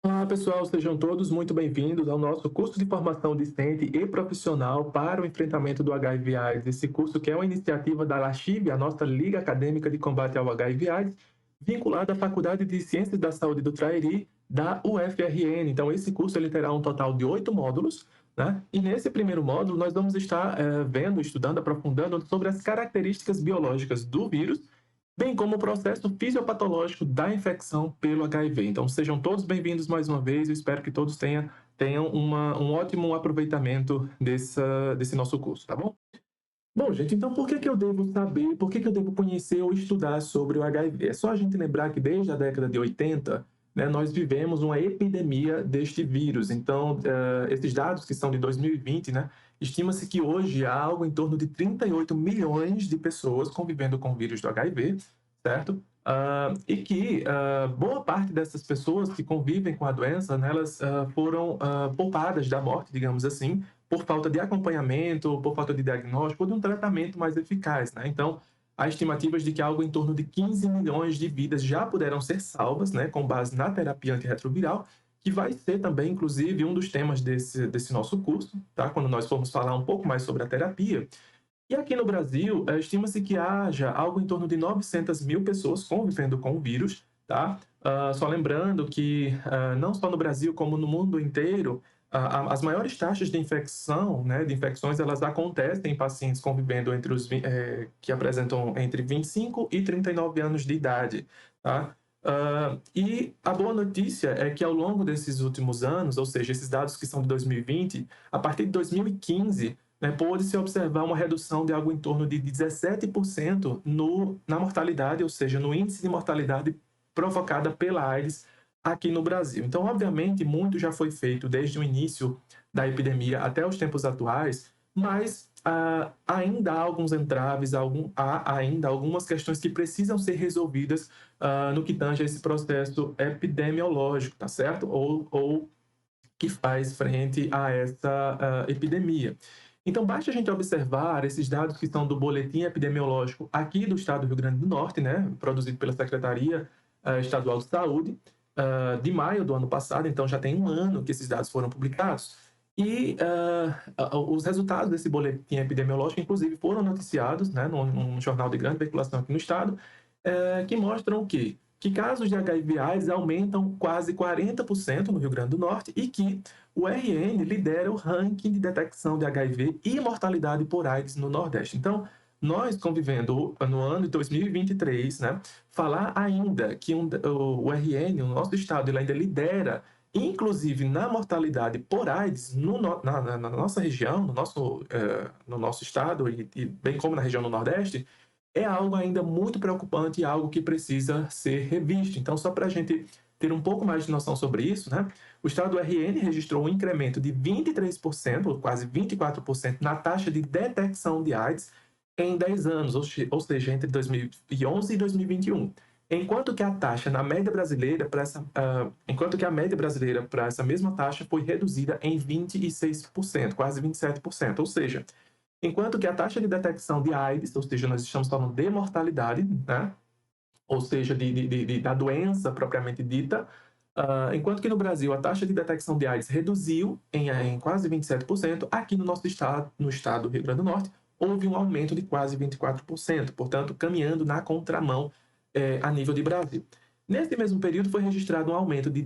Olá, pessoal, sejam todos muito bem-vindos ao nosso curso de formação discente e profissional para o enfrentamento do HIV/AIDS. Esse curso que é uma iniciativa da LACHIV, a nossa Liga Acadêmica de Combate ao HIV/AIDS, vinculada à Faculdade de Ciências da Saúde do Trairi, da UFRN. Então, esse curso ele terá um total de 8 módulos, né? E nesse primeiro módulo, nós vamos estar vendo, estudando, aprofundando sobre as características biológicas do vírus bem como o processo fisiopatológico da infecção pelo HIV. Então, sejam todos bem-vindos mais uma vez. Eu espero que todos tenham um ótimo aproveitamento desse nosso curso, tá bom? Bom, gente, então por que que eu devo saber, por que que eu devo conhecer ou estudar sobre o HIV? É só a gente lembrar que desde a década de 80, né, nós vivemos uma epidemia deste vírus. Então, esses dados que são de 2020, né, estima-se que hoje há algo em torno de 38 milhões de pessoas convivendo com o vírus do HIV, certo? E que boa parte dessas pessoas que convivem com a doença, né, elas foram poupadas da morte, digamos assim, por falta de acompanhamento, por falta de diagnóstico ou de um tratamento mais eficaz, né? Então, há estimativas de que algo em torno de 15 milhões de vidas já puderam ser salvas, né, com base na terapia antirretroviral, que vai ser também, inclusive, um dos temas desse nosso curso, tá? Quando nós formos falar um pouco mais sobre a terapia. E aqui no Brasil, estima-se que haja algo em torno de 900 mil pessoas convivendo com o vírus, tá? Só lembrando que não só no Brasil, como no mundo inteiro, as maiores taxas de infecção, né, de infecções, elas acontecem em pacientes convivendo que apresentam entre 25 e 39 anos de idade, tá? E a boa notícia é que ao longo desses últimos anos, ou seja, esses dados que são de 2020, a partir de 2015, né, pôde-se observar uma redução de algo em torno de 17% na mortalidade, ou seja, no índice de mortalidade provocada pela AIDS aqui no Brasil. Então, obviamente, muito já foi feito desde o início da epidemia até os tempos atuais, mas ainda há alguns entraves, há ainda algumas questões que precisam ser resolvidas no que tange a esse processo epidemiológico, tá certo? Ou que faz frente a essa epidemia. Então, basta a gente observar esses dados que são do boletim epidemiológico aqui do estado do Rio Grande do Norte, né, produzido pela Secretaria Estadual de Saúde, de maio do ano passado, então já tem um ano que esses dados foram publicados. E os resultados desse boletim epidemiológico, inclusive, foram noticiados, né, num jornal de grande veiculação aqui no estado, que mostram o quê? Que casos de HIV/AIDS aumentam quase 40% no Rio Grande do Norte e que o RN lidera o ranking de detecção de HIV e mortalidade por AIDS no Nordeste. Então, nós convivendo no ano de 2023, né, falar ainda que o RN, o nosso estado, ele ainda lidera, inclusive na mortalidade por AIDS, na nossa região, no nosso estado e bem como na região do Nordeste, é algo ainda muito preocupante e algo que precisa ser revisto. Então, só para a gente ter um pouco mais de noção sobre isso, né? O estado do RN registrou um incremento de 23%, ou quase 24%, na taxa de detecção de AIDS em 10 anos, ou seja, entre 2011 e 2021. Enquanto que a taxa na média brasileira enquanto que a média brasileira para essa mesma taxa foi reduzida em 26%, quase 27%, ou seja, enquanto que a taxa de detecção de AIDS, ou seja, nós estamos falando de mortalidade, né? Ou seja, da doença propriamente dita, enquanto que no Brasil a taxa de detecção de AIDS reduziu em quase 27%, aqui no nosso estado, no estado do Rio Grande do Norte, houve um aumento de quase 24%, portanto, caminhando na contramão a nível de Brasil. Nesse mesmo período, foi registrado um aumento de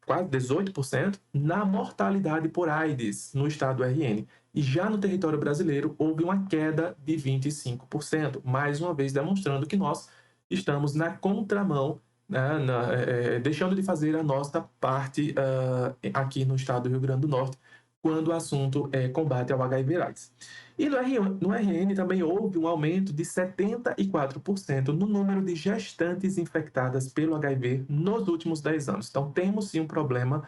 quase 18% na mortalidade por AIDS no estado do RN. E já no território brasileiro, houve uma queda de 25%, mais uma vez demonstrando que nós estamos na contramão, né, deixando de fazer a nossa parte aqui no estado do Rio Grande do Norte, quando o assunto é combate ao HIV/AIDS. E no RN também houve um aumento de 74% no número de gestantes infectadas pelo HIV nos últimos 10 anos. Então, temos sim um problema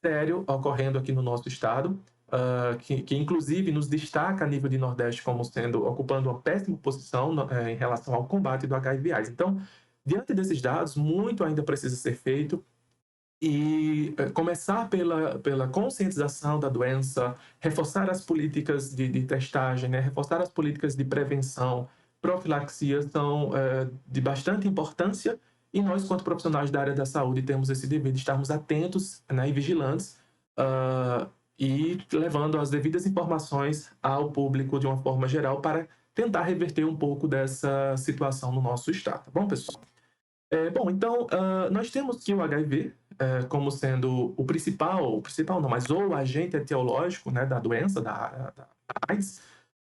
sério ocorrendo aqui no nosso estado, que inclusive nos destaca a nível de Nordeste como ocupando uma péssima posição em relação ao combate do HIV/AIDS. Então, diante desses dados, muito ainda precisa ser feito e começar pela conscientização da doença, reforçar as políticas de testagem, né? Reforçar as políticas de prevenção, profilaxia são de bastante importância e nós, quanto profissionais da área da saúde, temos esse dever de estarmos atentos, né, e vigilantes, e levando as devidas informações ao público de uma forma geral para tentar reverter um pouco dessa situação no nosso estado, tá bom, pessoal? Bom, então, nós temos que o HIV, como sendo o principal não, mas o agente etiológico, né, da doença, da AIDS,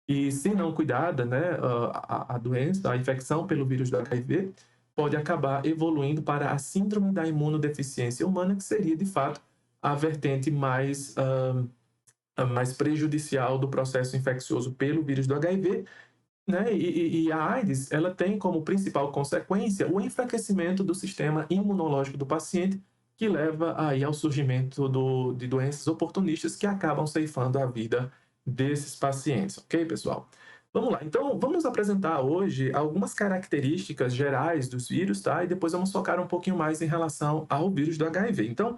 e se não cuidada, né, a doença, a infecção pelo vírus do HIV, pode acabar evoluindo para a síndrome da imunodeficiência humana, que seria, de fato, a vertente mais prejudicial do processo infeccioso pelo vírus do HIV, né? E a AIDS, ela tem como principal consequência o enfraquecimento do sistema imunológico do paciente, que leva aí ao surgimento de doenças oportunistas que acabam ceifando a vida desses pacientes, ok, pessoal? Vamos lá, então vamos apresentar hoje algumas características gerais dos vírus, tá? E depois vamos focar um pouquinho mais em relação ao vírus do HIV. Então,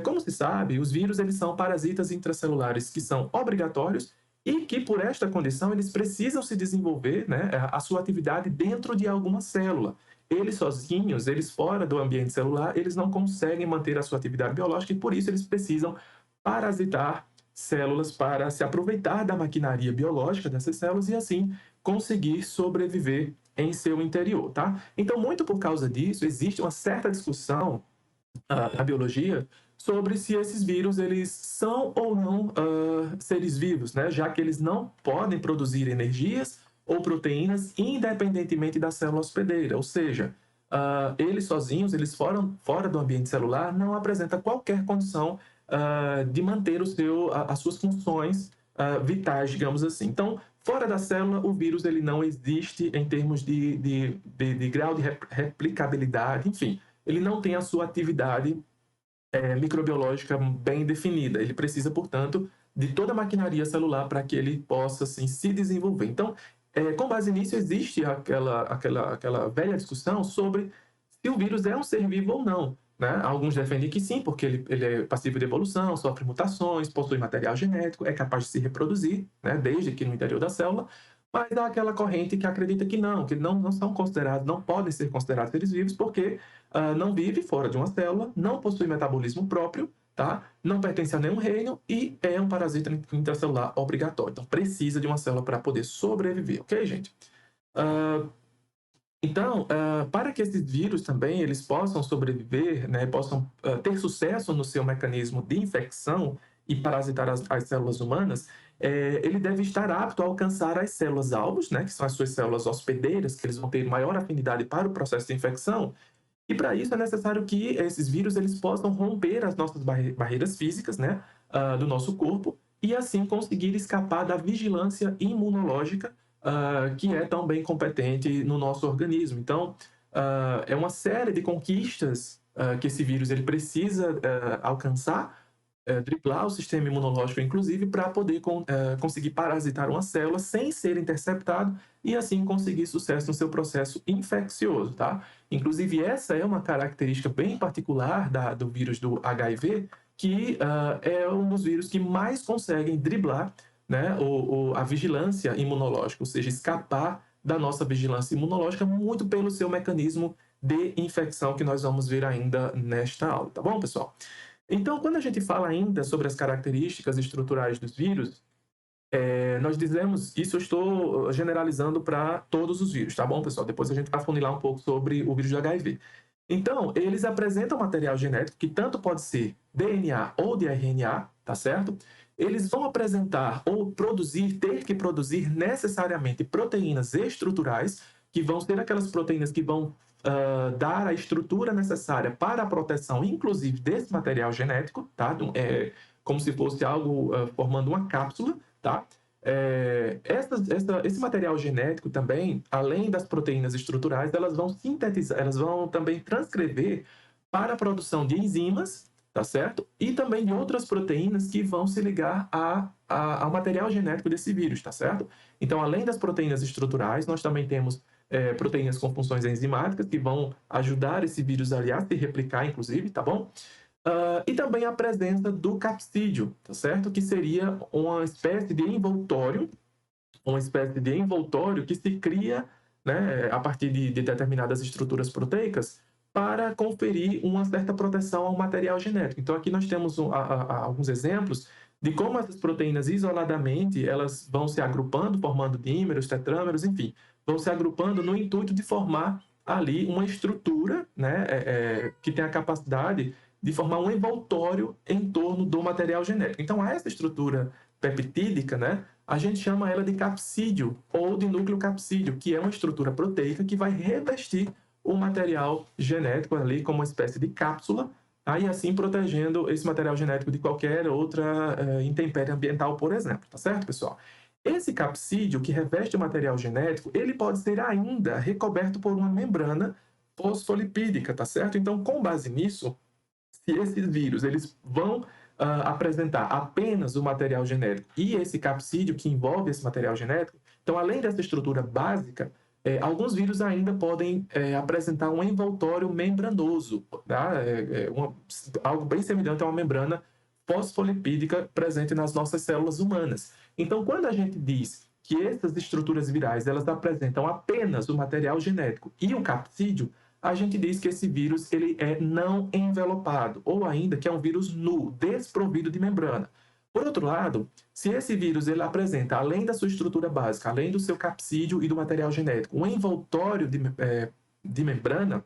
como se sabe, os vírus eles são parasitas intracelulares que são obrigatórios e que, por esta condição, eles precisam se desenvolver, né, a sua atividade dentro de alguma célula. Eles sozinhos, eles fora do ambiente celular, eles não conseguem manter a sua atividade biológica e, por isso, eles precisam parasitar células para se aproveitar da maquinaria biológica dessas células e, assim, conseguir sobreviver em seu interior, tá? Então, muito por causa disso, existe uma certa discussão na biologia sobre se esses vírus eles são ou não seres vivos, né? Já que eles não podem produzir energias ou proteínas independentemente da célula hospedeira, ou seja, eles sozinhos, eles fora do ambiente celular, não apresentam qualquer condição de manter as suas funções vitais, digamos assim. Então, fora da célula, o vírus ele não existe em termos de grau de replicabilidade, enfim, ele não tem a sua atividade microbiológica bem definida. Ele precisa, portanto, de toda a maquinaria celular para que ele possa assim, se desenvolver. Então, com base nisso, existe aquela velha discussão sobre se o vírus é um ser vivo ou não. Né? Alguns defendem que sim, porque ele é passível de evolução, sofre mutações, possui material genético, é capaz de se reproduzir, né? Desde que no interior da célula. Mas há aquela corrente que acredita que não são considerados, não podem ser considerados seres vivos, porque não vive fora de uma célula, não possui metabolismo próprio, tá? Não pertence a nenhum reino e é um parasita intracelular obrigatório. Então, precisa de uma célula para poder sobreviver, ok, gente? Então, para que esses vírus também eles possam sobreviver, né, possam ter sucesso no seu mecanismo de infecção e parasitar as células humanas, ele deve estar apto a alcançar as células-alvos, né, que são as suas células hospedeiras, que eles vão ter maior afinidade para o processo de infecção, e para isso é necessário que esses vírus eles possam romper as nossas barreiras físicas, né, do nosso corpo e assim conseguir escapar da vigilância imunológica que é tão bem competente no nosso organismo. Então, é uma série de conquistas que esse vírus ele precisa alcançar, driblar o sistema imunológico, inclusive, para poder conseguir parasitar uma célula sem ser interceptado e, assim, conseguir sucesso no seu processo infeccioso, tá? Inclusive, essa é uma característica bem particular do vírus do HIV, que é um dos vírus que mais conseguem driblar, né, a vigilância imunológica, ou seja, escapar da nossa vigilância imunológica muito pelo seu mecanismo de infecção que nós vamos ver ainda nesta aula, tá bom, pessoal? Então, quando a gente fala ainda sobre as características estruturais dos vírus, nós dizemos, isso eu estou generalizando para todos os vírus, tá bom, pessoal? Depois a gente vai afunilar um pouco sobre o vírus do HIV. Então, eles apresentam material genético que tanto pode ser DNA ou de RNA, tá certo? Eles vão apresentar ou ter que produzir necessariamente proteínas estruturais, que vão ser aquelas proteínas que vão dar a estrutura necessária para a proteção, inclusive, desse material genético, tá? Como se fosse algo formando uma cápsula, tá? Esse material genético também, além das proteínas estruturais, elas vão sintetizar, elas vão também transcrever para a produção de enzimas, tá certo? E também de outras proteínas que vão se ligar ao material genético desse vírus, tá certo? Então, além das proteínas estruturais, nós também temos proteínas com funções enzimáticas que vão ajudar esse vírus ali a se replicar, inclusive, tá bom? E também a presença do capsídeo, tá certo? Que seria uma espécie de envoltório que se cria, né, a partir de determinadas estruturas proteicas para conferir uma certa proteção ao material genético. Então, aqui nós temos alguns exemplos de como essas proteínas isoladamente elas vão se agrupando, formando dímeros, tetrâmeros, enfim, vão se agrupando no intuito de formar ali uma estrutura, né, que tem a capacidade de formar um envoltório em torno do material genético. Então, essa estrutura peptídica, né, a gente chama ela de capsídeo ou de núcleo capsídeo, que é uma estrutura proteica que vai revestir o material genético ali como uma espécie de cápsula, aí assim protegendo esse material genético de qualquer outra intempérie ambiental, por exemplo, tá certo, pessoal? Esse capsídeo que reveste o material genético, ele pode ser ainda recoberto por uma membrana fosfolipídica, tá certo? Então, com base nisso, se esses vírus eles vão apresentar apenas o material genético e esse capsídeo que envolve esse material genético, então, além dessa estrutura básica, alguns vírus ainda podem apresentar um envoltório membranoso, tá? Algo bem semelhante a uma membrana fosfolipídica presente nas nossas células humanas. Então, quando a gente diz que essas estruturas virais elas apresentam apenas o material genético e o capsídeo, a gente diz que esse vírus ele é não envelopado, ou ainda que é um vírus nu, desprovido de membrana. Por outro lado, se esse vírus ele apresenta, além da sua estrutura básica, além do seu capsídeo e do material genético, um envoltório de membrana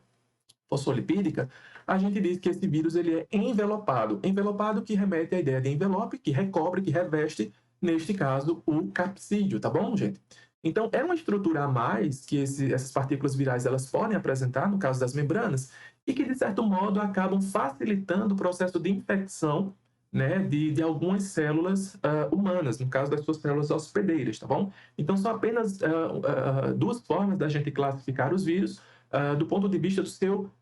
fosfolipídica, a gente diz que esse vírus ele é envelopado. Envelopado que remete à ideia de envelope, que recobre, que reveste, neste caso, o capsídeo, tá bom, gente? Então, é uma estrutura a mais que essas partículas virais elas podem apresentar, no caso das membranas, e que, de certo modo, acabam facilitando o processo de infecção, né, de algumas células humanas, no caso das suas células hospedeiras, tá bom? Então, são apenas duas formas da gente classificar os vírus do ponto de vista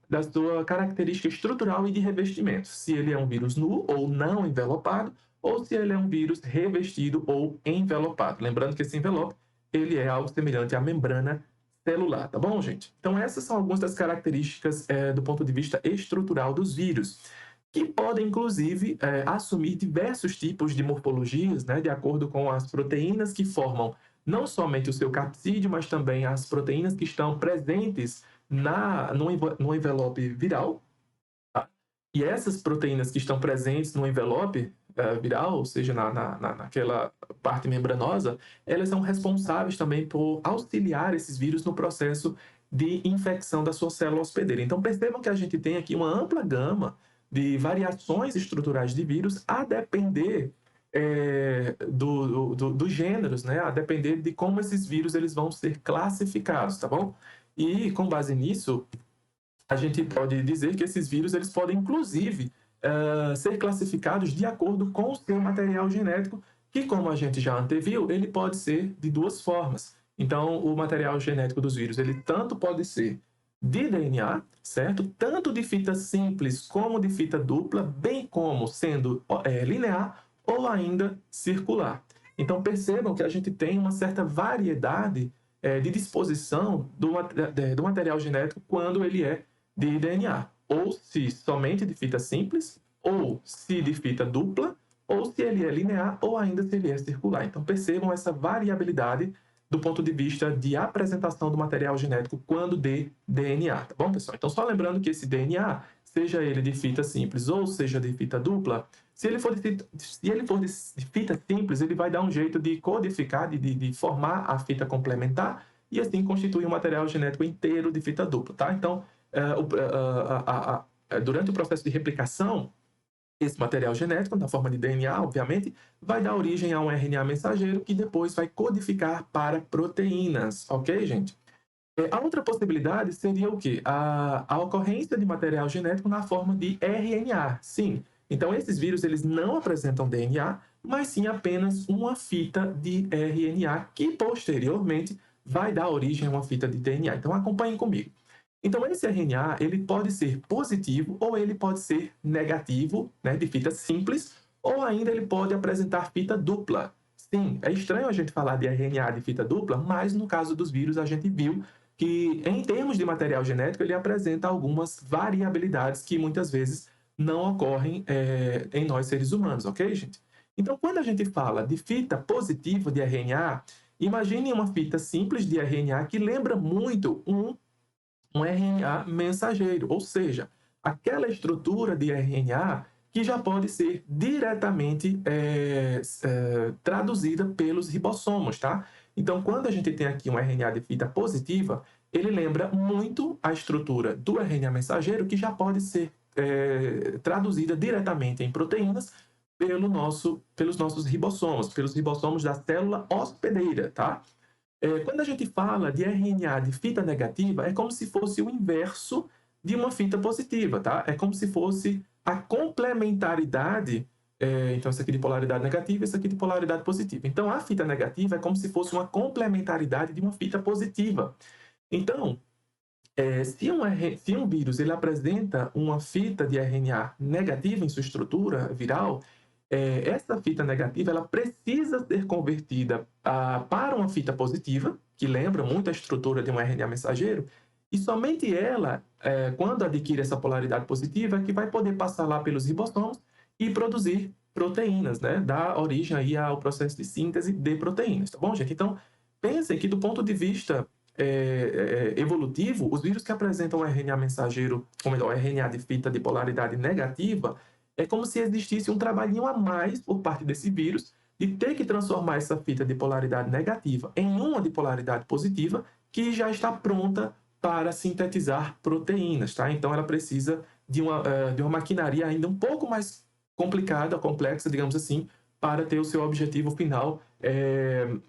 da sua característica estrutural e de revestimento. Se ele é um vírus nu ou não envelopado, ou se ele é um vírus revestido ou envelopado. Lembrando que esse envelope ele é algo semelhante à membrana celular, tá bom, gente? Então, essas são algumas das características do ponto de vista estrutural dos vírus, que podem, inclusive, assumir diversos tipos de morfologias, né, de acordo com as proteínas que formam não somente o seu capsídeo, mas também as proteínas que estão presentes no envelope viral. Tá? E essas proteínas que estão presentes no envelope viral, ou seja, naquela parte membranosa, elas são responsáveis também por auxiliar esses vírus no processo de infecção da sua célula hospedeira. Então, percebam que a gente tem aqui uma ampla gama de variações estruturais de vírus a depender dos gêneros, né? A depender de como esses vírus eles vão ser classificados, tá bom? E, com base nisso, a gente pode dizer que esses vírus eles podem, inclusive, ser classificados de acordo com o seu material genético, que, como a gente já anteviu, ele pode ser de duas formas. Então, o material genético dos vírus, ele tanto pode ser de DNA, certo? Tanto de fita simples como de fita dupla, bem como sendo linear ou ainda circular. Então, percebam que a gente tem uma certa variedade de disposição do material genético quando ele é de DNA, ou se somente de fita simples, ou se de fita dupla, ou se ele é linear, ou ainda se ele é circular. Então, percebam essa variabilidade do ponto de vista de apresentação do material genético quando de DNA, tá bom, pessoal? Então, só lembrando que esse DNA, seja ele de fita simples ou seja de fita dupla, se ele for de fita simples, ele vai dar um jeito de codificar, de formar a fita complementar e assim constituir um material genético inteiro de fita dupla, tá? Então, durante o processo de replicação, esse material genético, na forma de DNA, obviamente, vai dar origem a um RNA mensageiro que depois vai codificar para proteínas, ok, gente? A outra possibilidade seria o quê? A ocorrência de material genético na forma de RNA, sim. Então, esses vírus, eles não apresentam DNA, mas sim apenas uma fita de RNA que, posteriormente, vai dar origem a uma fita de DNA. Então, acompanhem comigo. Então, esse RNA ele pode ser positivo ou ele pode ser negativo, né, de fita simples, ou ainda ele pode apresentar fita dupla. Sim, é estranho a gente falar de RNA de fita dupla, mas no caso dos vírus a gente viu que, em termos de material genético, ele apresenta algumas variabilidades que muitas vezes não ocorrem em nós seres humanos, ok, gente? Então, quando a gente fala de fita positiva de RNA, imagine uma fita simples de RNA que lembra muito um um RNA mensageiro, ou seja, aquela estrutura de RNA que já pode ser diretamente traduzida pelos ribossomos, tá? Então, quando a gente tem aqui um RNA de fita positiva, ele lembra muito a estrutura do RNA mensageiro, que já pode ser traduzida diretamente em proteínas pelos nossos ribossomos, pelos ribossomos da célula hospedeira, tá? Quando a gente fala de RNA de fita negativa, é como se fosse o inverso de uma fita positiva, tá? É como se fosse a complementaridade, então isso aqui de polaridade negativa, isso aqui de polaridade positiva. Então, a fita negativa é como se fosse uma complementaridade de uma fita positiva. Então, se um vírus ele apresenta uma fita de RNA negativa em sua estrutura viral, essa fita negativa ela precisa ser convertida para uma fita positiva, que lembra muito a estrutura de um RNA mensageiro, e somente ela, quando adquire essa polaridade positiva, é que vai poder passar lá pelos ribossomos e produzir proteínas, né? Dar origem aí ao processo de síntese de proteínas, tá bom, gente? Então, pensem que do ponto de vista evolutivo, os vírus que apresentam o RNA mensageiro, ou melhor, RNA de fita de polaridade negativa, é como se existisse um trabalhinho a mais por parte desse vírus de ter que transformar essa fita de polaridade negativa em uma de polaridade positiva que já está pronta para sintetizar proteínas, tá? Então ela precisa de uma maquinaria ainda um pouco mais complicada, complexa, digamos assim, para ter o seu objetivo final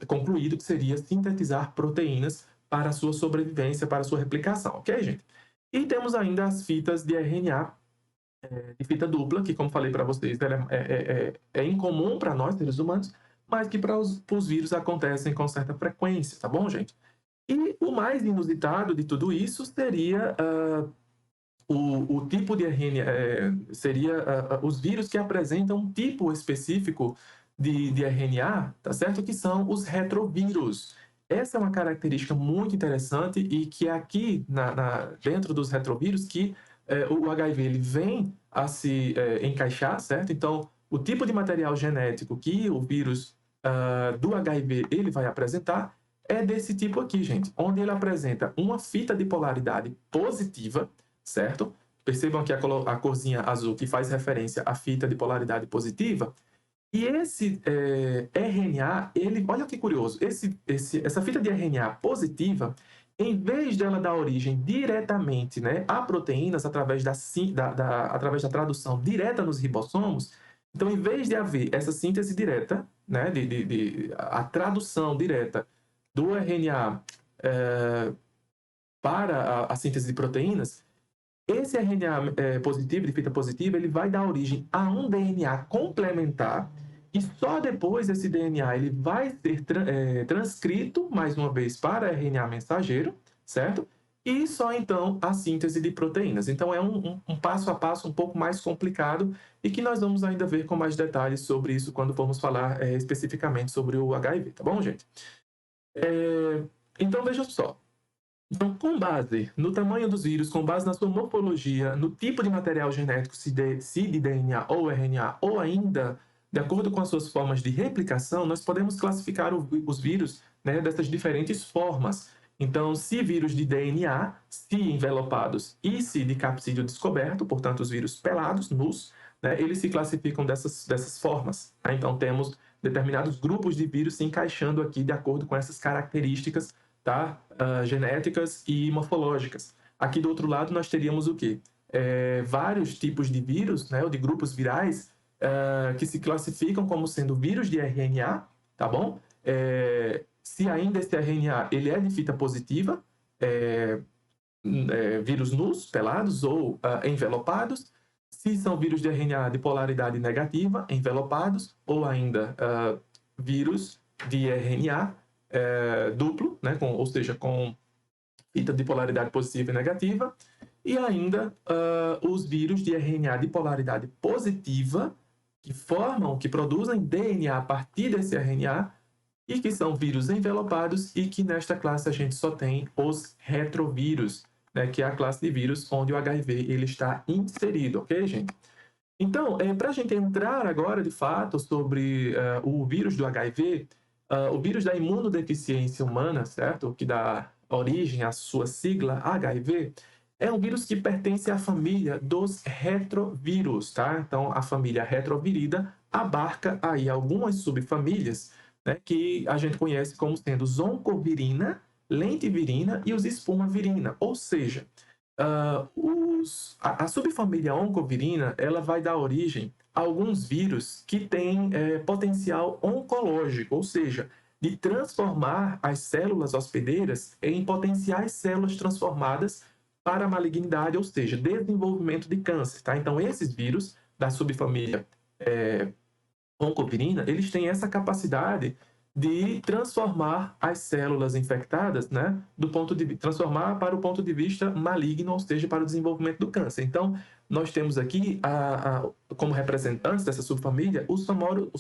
concluído, que seria sintetizar proteínas para a sua sobrevivência, para a sua replicação, ok, gente? E temos ainda as fitas de RNA de fita dupla, que, como falei para vocês, é incomum para nós, seres humanos, mas que para os vírus acontecem com certa frequência, tá bom, gente? E o mais inusitado de tudo isso seria o tipo de RNA, seria os vírus que apresentam um tipo específico de RNA, tá certo? Que são os retrovírus. Essa é uma característica muito interessante e que é aqui dentro dos retrovírus que o HIV ele vem a se encaixar, certo? Então, o tipo de material genético que o vírus do HIV ele vai apresentar é desse tipo aqui, gente, onde ele apresenta uma fita de polaridade positiva, certo? Percebam aqui a corzinha azul que faz referência à fita de polaridade positiva. E esse RNA, olha que curioso, essa fita de RNA positiva, em vez dela dar origem diretamente, né, a proteínas através através da tradução direta nos ribossomos, então, em vez de haver essa síntese direta, né, a tradução direta do RNA para a síntese de proteínas, esse RNA positivo, de fita positiva, ele vai dar origem a um DNA complementar e só depois esse DNA ele vai ser transcrito, mais uma vez, para RNA mensageiro, certo? E só então a síntese de proteínas. Então é um passo a passo um pouco mais complicado e que nós vamos ainda ver com mais detalhes sobre isso quando formos falar especificamente sobre o HIV, tá bom, gente? Então veja só. Então, com base no tamanho dos vírus, com base na sua morfologia, no tipo de material genético, se de DNA ou RNA, ou ainda de acordo com as suas formas de replicação, nós podemos classificar os vírus, né, dessas diferentes formas. Então, se vírus de DNA, se envelopados e se de capsídeo descoberto, portanto, os vírus pelados, nus, né, eles se classificam dessas formas. Né? Então, temos determinados grupos de vírus se encaixando aqui de acordo com essas características, tá? Genéticas e morfológicas. Aqui do outro lado nós teríamos o quê? Vários tipos de vírus, né, ou de grupos virais que se classificam como sendo vírus de RNA, tá bom? Se ainda esse RNA ele é de fita positiva, vírus nus, pelados ou envelopados. Se são vírus de RNA de polaridade negativa, envelopados, ou ainda vírus de RNA duplo, né, ou seja, com fita de polaridade positiva e negativa, e ainda os vírus de RNA de polaridade positiva, que produzem DNA a partir desse RNA, e que são vírus envelopados, e que nesta classe a gente só tem os retrovírus, né, que é a classe de vírus onde o HIV ele está inserido, ok, gente? Então, para a gente entrar agora, de fato, sobre o vírus do HIV, o vírus da imunodeficiência humana, certo? Que dá origem, a sua sigla HIV, é um vírus que pertence à família dos retrovírus, tá? Então, a família retrovirida abarca aí algumas subfamílias, né, que a gente conhece como sendo zoncovirina, lentivirina e os espumavirina, ou seja, a subfamília oncovirina ela vai dar origem a alguns vírus que têm potencial oncológico, ou seja, de transformar as células hospedeiras em potenciais células transformadas para a malignidade, ou seja, desenvolvimento de câncer. Tá? Então, esses vírus da subfamília oncovirina, eles têm essa capacidade de transformar as células infectadas, né, transformar para o ponto de vista maligno, ou seja, para o desenvolvimento do câncer. Então, nós temos aqui, como representantes dessa subfamília, os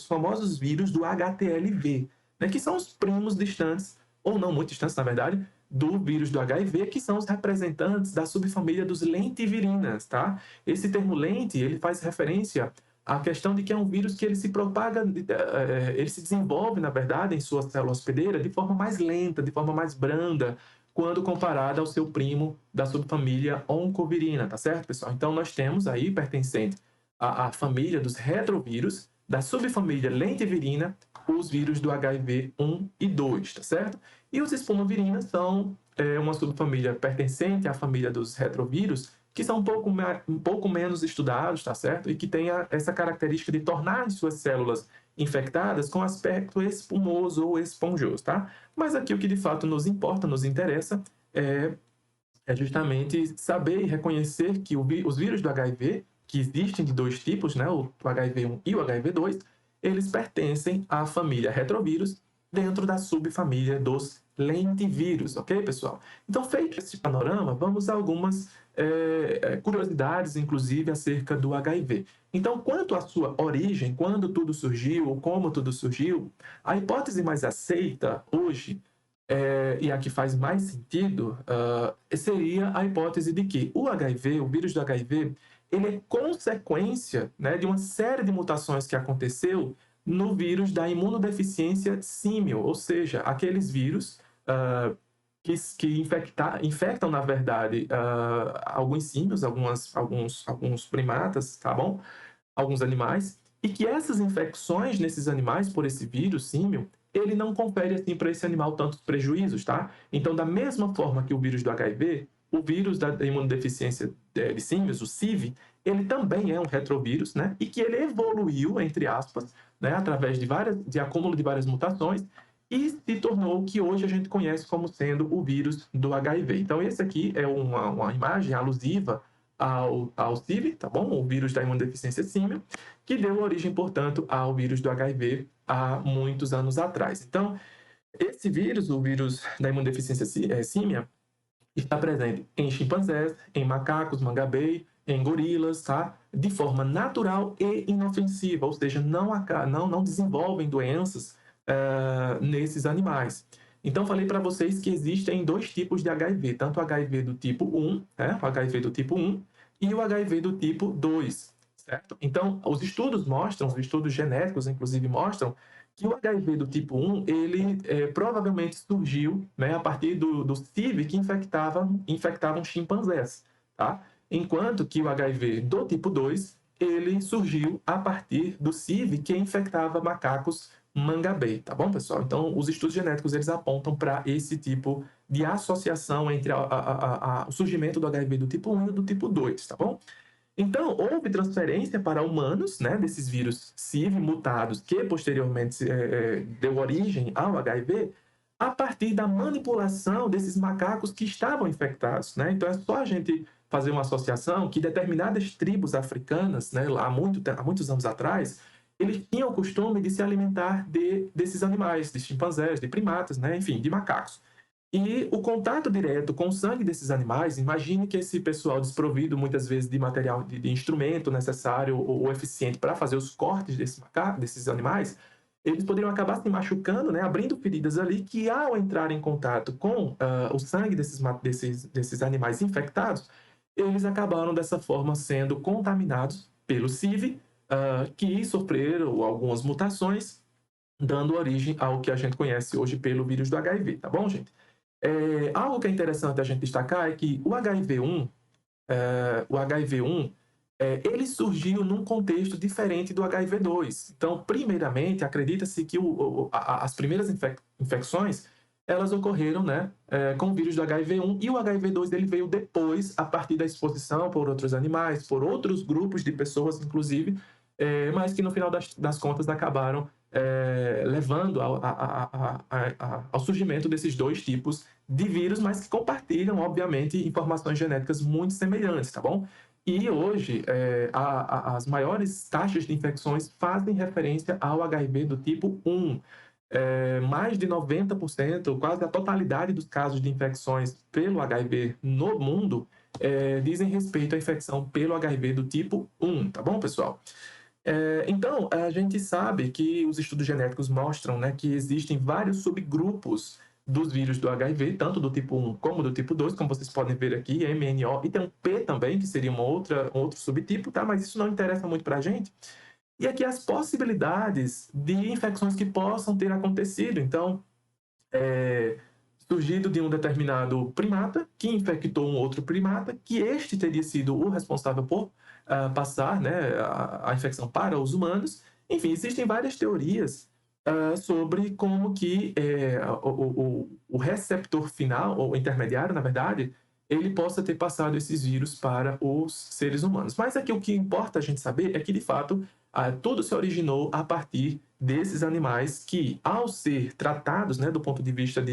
famosos vírus do HTLV, né, que são os primos distantes, ou não muito distantes, na verdade, do vírus do HIV, que são os representantes da subfamília dos lentivirinas, tá? Esse termo lente, ele faz referência a questão de que é um vírus que ele se propaga, ele se desenvolve, na verdade, em sua célula hospedeira de forma mais lenta, de forma mais branda, quando comparada ao seu primo da subfamília oncovirina, tá certo, pessoal? Então, nós temos aí, pertencente à família dos retrovírus, da subfamília lentivirina, os vírus do HIV 1 e 2, tá certo? E os espumovirinas são uma subfamília pertencente à família dos retrovírus, que são um pouco menos estudados, tá certo? E que tem essa característica de tornar as suas células infectadas com aspecto espumoso ou esponjoso, tá? Mas aqui o que de fato nos importa, nos interessa, é justamente saber e reconhecer que os vírus do HIV, que existem de dois tipos, né? O HIV1 e o HIV2, eles pertencem à família retrovírus dentro da subfamília dos lentivírus, ok, pessoal? Então, feito esse panorama, vamos a algumas curiosidades, inclusive, acerca do HIV. Então, quanto à sua origem, quando tudo surgiu, ou como tudo surgiu, a hipótese mais aceita hoje, e a que faz mais sentido, seria a hipótese de que o HIV, o vírus do HIV, ele é consequência, né, de uma série de mutações que aconteceu no vírus da imunodeficiência símil, ou seja, aqueles vírus que infectam, na verdade, alguns símios, alguns primatas, tá bom? Alguns animais, e que essas infecções nesses animais por esse vírus símio, ele não confere assim para esse animal tantos prejuízos, tá? Então, da mesma forma que o vírus do HIV, o vírus da imunodeficiência de símios, o CIV, ele também é um retrovírus, né? E que ele evoluiu, entre aspas, né, através de acúmulo de várias mutações, e se tornou o que hoje a gente conhece como sendo o vírus do HIV. Então, esse aqui é uma imagem alusiva ao CIV, tá bom? O vírus da imunodeficiência símil, que deu origem, portanto, ao vírus do HIV há muitos anos atrás. Então, esse vírus, o vírus da imunodeficiência símia, está presente em chimpanzés, em macacos, mangabei, em gorilas, tá? De forma natural e inofensiva, ou seja, não desenvolvem doenças nesses animais. Então, falei para vocês que existem dois tipos de HIV, tanto o HIV do tipo 1, né? O HIV do tipo 1 e o HIV do tipo 2, certo? Então, os estudos genéticos, inclusive, mostram que o HIV do tipo 1, ele provavelmente surgiu, né, a partir do CIV que infectavam chimpanzés, tá? Enquanto que o HIV do tipo 2, ele surgiu a partir do CIV que infectava macacos mangabei, tá bom, pessoal? Então, os estudos genéticos, eles apontam para esse tipo de associação entre o surgimento do HIV do tipo 1 e do tipo 2, tá bom? Então, houve transferência para humanos, né, desses vírus CIV mutados, que posteriormente deu origem ao HIV, a partir da manipulação desses macacos que estavam infectados, né? Então, é só a gente fazer uma associação que determinadas tribos africanas, né, há muitos anos atrás, eles tinham o costume de se alimentar desses animais, de chimpanzés, de primatas, né, enfim, de macacos. E o contato direto com o sangue desses animais, imagine que esse pessoal desprovido muitas vezes de material, de instrumento necessário ou eficiente para fazer os cortes desses animais, eles poderiam acabar se machucando, né, abrindo feridas ali que, ao entrar em contato com o sangue desses animais infectados, eles acabaram dessa forma sendo contaminados pelo CIV, que sofreram algumas mutações, dando origem ao que a gente conhece hoje pelo vírus do HIV, tá bom, gente? Algo que é interessante a gente destacar é que o HIV-1 ele surgiu num contexto diferente do HIV-2. Então, primeiramente, acredita-se que as primeiras infecções elas ocorreram, né, com o vírus do HIV-1, e o HIV-2 ele veio depois, a partir da exposição por outros animais, por outros grupos de pessoas, inclusive, mas que no final das contas acabaram levando ao surgimento desses dois tipos de vírus, mas que compartilham, obviamente, informações genéticas muito semelhantes, tá bom? E hoje, as maiores taxas de infecções fazem referência ao HIV do tipo 1. Mais de 90%, quase a totalidade dos casos de infecções pelo HIV no mundo, dizem respeito à infecção pelo HIV do tipo 1, tá bom, pessoal? Então, a gente sabe que os estudos genéticos mostram, né, que existem vários subgrupos dos vírus do HIV, tanto do tipo 1 como do tipo 2, como vocês podem ver aqui, MNO, e tem um P também, que seria um outro subtipo, tá? Mas isso não interessa muito para a gente. E aqui as possibilidades de infecções que possam ter acontecido. Então, surgido de um determinado primata que infectou um outro primata, que este teria sido o responsável por passar, né, a infecção para os humanos. Enfim, existem várias teorias sobre como que o receptor final, ou intermediário, na verdade, ele possa ter passado esses vírus para os seres humanos. Mas aqui o que importa a gente saber é que, de fato, tudo se originou a partir desses animais que, ao ser tratados, né, do ponto de vista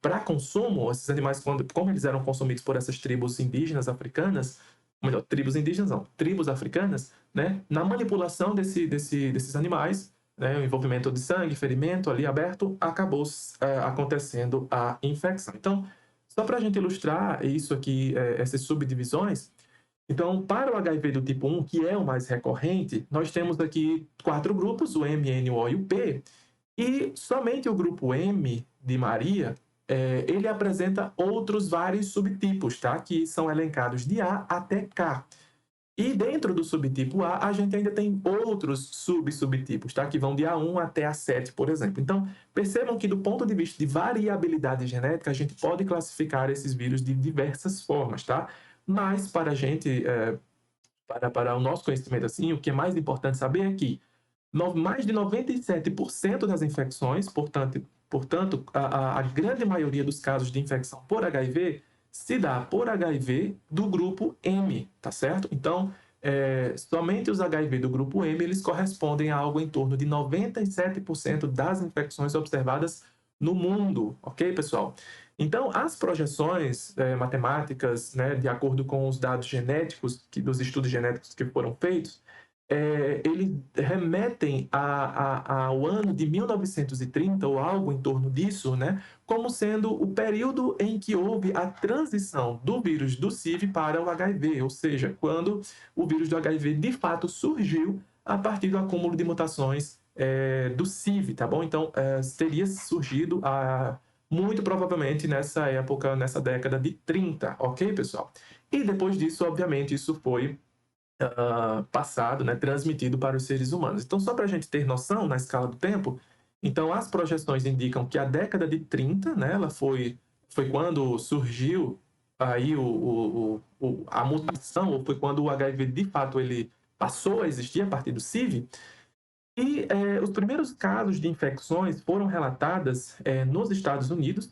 para consumo, esses animais, como eles eram consumidos por essas tribos indígenas africanas, melhor, tribos indígenas não, tribos africanas, né, na manipulação desses animais, né, o envolvimento de sangue, ferimento ali aberto, acabou acontecendo a infecção. Então, só para a gente ilustrar isso aqui, essas subdivisões, então, para o HIV do tipo 1, que é o mais recorrente, nós temos aqui 4 grupos, o M, N, O e o P, e somente o grupo M de Maria, ele apresenta outros vários subtipos, tá? Que são elencados de A até K. E dentro do subtipo A, a gente ainda tem outros subtipos, tá? Que vão de A1 até A7, por exemplo. Então, percebam que do ponto de vista de variabilidade genética, a gente pode classificar esses vírus de diversas formas, tá? Mas para a gente, para o nosso conhecimento, assim, o que é mais importante saber é que mais de 97% das infecções, portanto a grande maioria dos casos de infecção por HIV se dá por HIV do grupo M, tá certo? Então, somente os HIV do grupo M, eles correspondem a algo em torno de 97% das infecções observadas no mundo, ok, pessoal? Então, as projeções matemáticas, né, de acordo com os dados genéticos, dos estudos genéticos que foram feitos, eles remetem ao ano de 1930 ou algo em torno disso, né, como sendo o período em que houve a transição do vírus do SIV para o HIV, ou seja, quando o vírus do HIV de fato surgiu a partir do acúmulo de mutações do SIV, tá bom? Então, teria surgido muito provavelmente nessa época, nessa década de 30, ok, pessoal? E depois disso, obviamente, isso foi passado, né, transmitido para os seres humanos. Então, só para a gente ter noção na escala do tempo, então as projeções indicam que a década de 30, né, ela foi quando surgiu aí a mutação, ou foi quando o HIV de fato ele passou a existir a partir do SIV. E os primeiros casos de infecções foram relatadas nos Estados Unidos,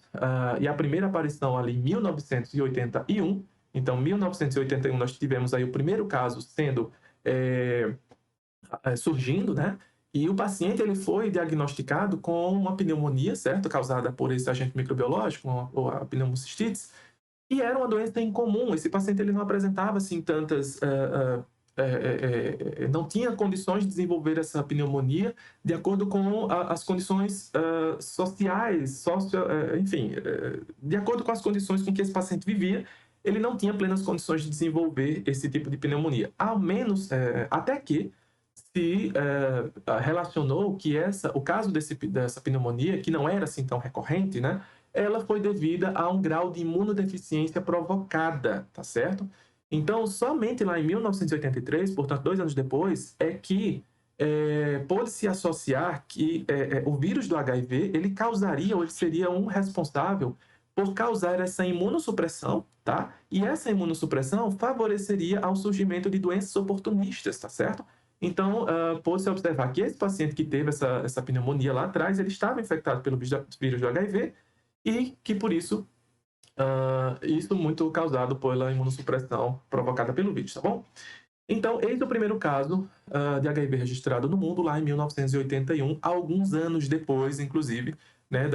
e a primeira aparição ali em 1981. Então, em 1981, nós tivemos aí o primeiro caso sendo surgindo, né? E o paciente ele foi diagnosticado com uma pneumonia, certo? Causada por esse agente microbiológico, ou a pneumocistites, e era uma doença incomum. Esse paciente ele não apresentava assim tantas não tinha condições de desenvolver essa pneumonia de acordo com as condições sociais, enfim, de acordo com as condições com que esse paciente vivia, ele não tinha plenas condições de desenvolver esse tipo de pneumonia, ao menos até que se relacionou que o caso dessa pneumonia, que não era assim tão recorrente, né, ela foi devida a um grau de imunodeficiência provocada, tá certo? Então, somente lá em 1983, portanto 2 anos depois, é que pôde-se associar que o vírus do HIV ele causaria, ou ele seria um responsável por causar essa imunossupressão, tá? E essa imunossupressão favoreceria ao surgimento de doenças oportunistas, tá certo? Então, pôde-se observar que esse paciente que teve essa pneumonia lá atrás, ele estava infectado pelo vírus do HIV e que, por isso, isso muito causado pela imunossupressão provocada pelo vírus, tá bom? Então, eis o primeiro caso de HIV registrado no mundo lá em 1981, alguns anos depois, inclusive, né,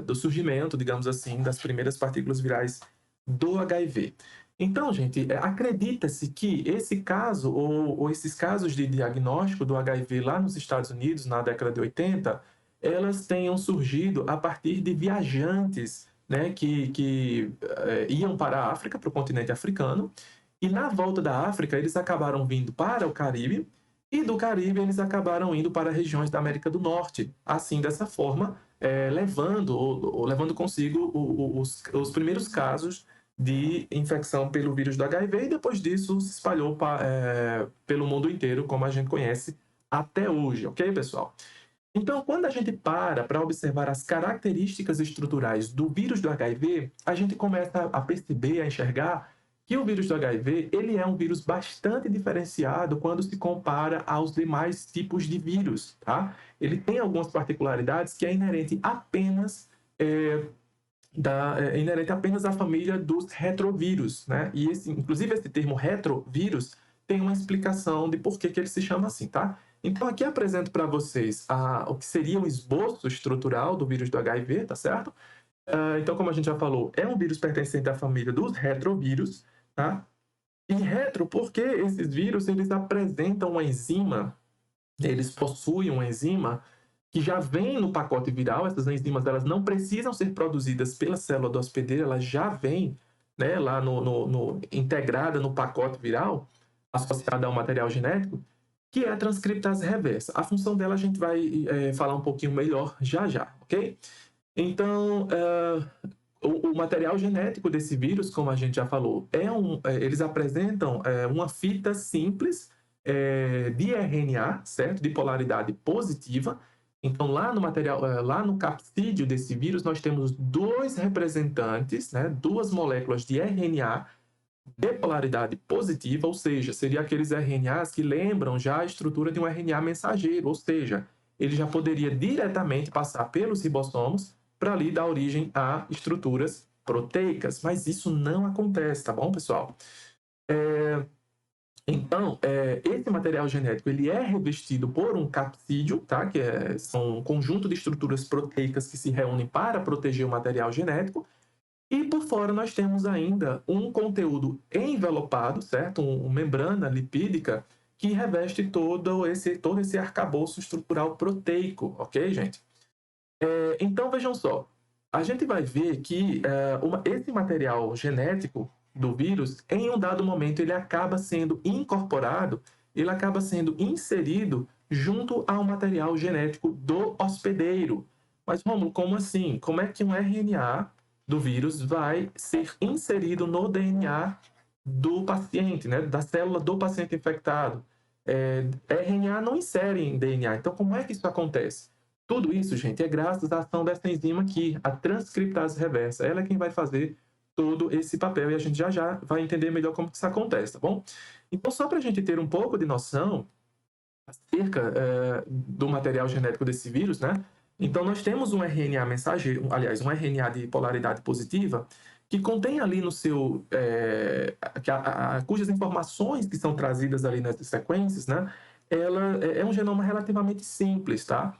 do surgimento, digamos assim, das primeiras partículas virais do HIV. Então, gente, acredita-se que esse caso, ou esses casos de diagnóstico do HIV lá nos Estados Unidos, na década de 80, elas tenham surgido a partir de viajantes, né, que iam para a África, para o continente africano, e na volta da África, eles acabaram vindo para o Caribe, e do Caribe eles acabaram indo para regiões da América do Norte. assim, dessa forma, levando consigo os primeiros casos de infecção pelo vírus do HIV, e depois disso se espalhou pelo mundo inteiro, como a gente conhece até hoje, ok, pessoal? Então, quando a gente para observar as características estruturais do vírus do HIV, a gente começa a perceber, a enxergar que o vírus do HIV ele é um vírus bastante diferenciado quando se compara aos demais tipos de vírus, tá? Ele tem algumas particularidades que é inerente apenas à família dos retrovírus, né? E inclusive esse termo retrovírus tem uma explicação de por que ele se chama assim, tá? Então aqui apresento para vocês o que seria o esboço estrutural do vírus do HIV, tá certo? Então, como a gente já falou, é um vírus pertencente à família dos retrovírus, tá? E retro, porque esses vírus eles apresentam uma enzima, eles possuem uma enzima que já vem no pacote viral. Essas enzimas elas não precisam ser produzidas pela célula do hospedeiro, elas já vêm, né, lá integrada no pacote viral, associada ao material genético, que é a transcriptase reversa. A função dela a gente vai falar um pouquinho melhor já já, ok? Então, o material genético desse vírus, como a gente já falou, eles apresentam uma fita simples de RNA, certo? De polaridade positiva. Então, lá no capsídeo desse vírus, nós temos dois representantes, né? Duas moléculas de RNA de polaridade positiva, ou seja, seria aqueles RNAs que lembram já a estrutura de um RNA mensageiro, ou seja, ele já poderia diretamente passar pelos ribossomos para ali dar origem a estruturas proteicas, mas isso não acontece, tá bom, pessoal? Então, esse material genético ele é revestido por um capsídeo, tá? São um conjunto de estruturas proteicas que se reúnem para proteger o material genético, e por fora nós temos ainda um conteúdo envelopado, certo? Uma membrana lipídica que reveste todo esse arcabouço estrutural proteico, ok, gente? Então, vejam só, a gente vai ver que esse material genético do vírus, em um dado momento, ele acaba sendo incorporado, ele acaba sendo inserido junto ao material genético do hospedeiro. Mas, Rômulo, como assim? Como é que um RNA do vírus vai ser inserido no DNA do paciente, né? Da célula do paciente infectado? RNA não insere em DNA, então como é que isso acontece? Tudo isso, gente, é graças à ação dessa enzima aqui, a transcriptase reversa. Ela é quem vai fazer todo esse papel e a gente já vai entender melhor como que isso acontece, tá bom? Então, só para a gente ter um pouco de noção acerca do material genético desse vírus, né? Então, nós temos um RNA mensageiro, aliás, um RNA de polaridade positiva, que contém ali no seu... cujas informações que são trazidas ali nessas sequências, né? Ela é um genoma relativamente simples, tá?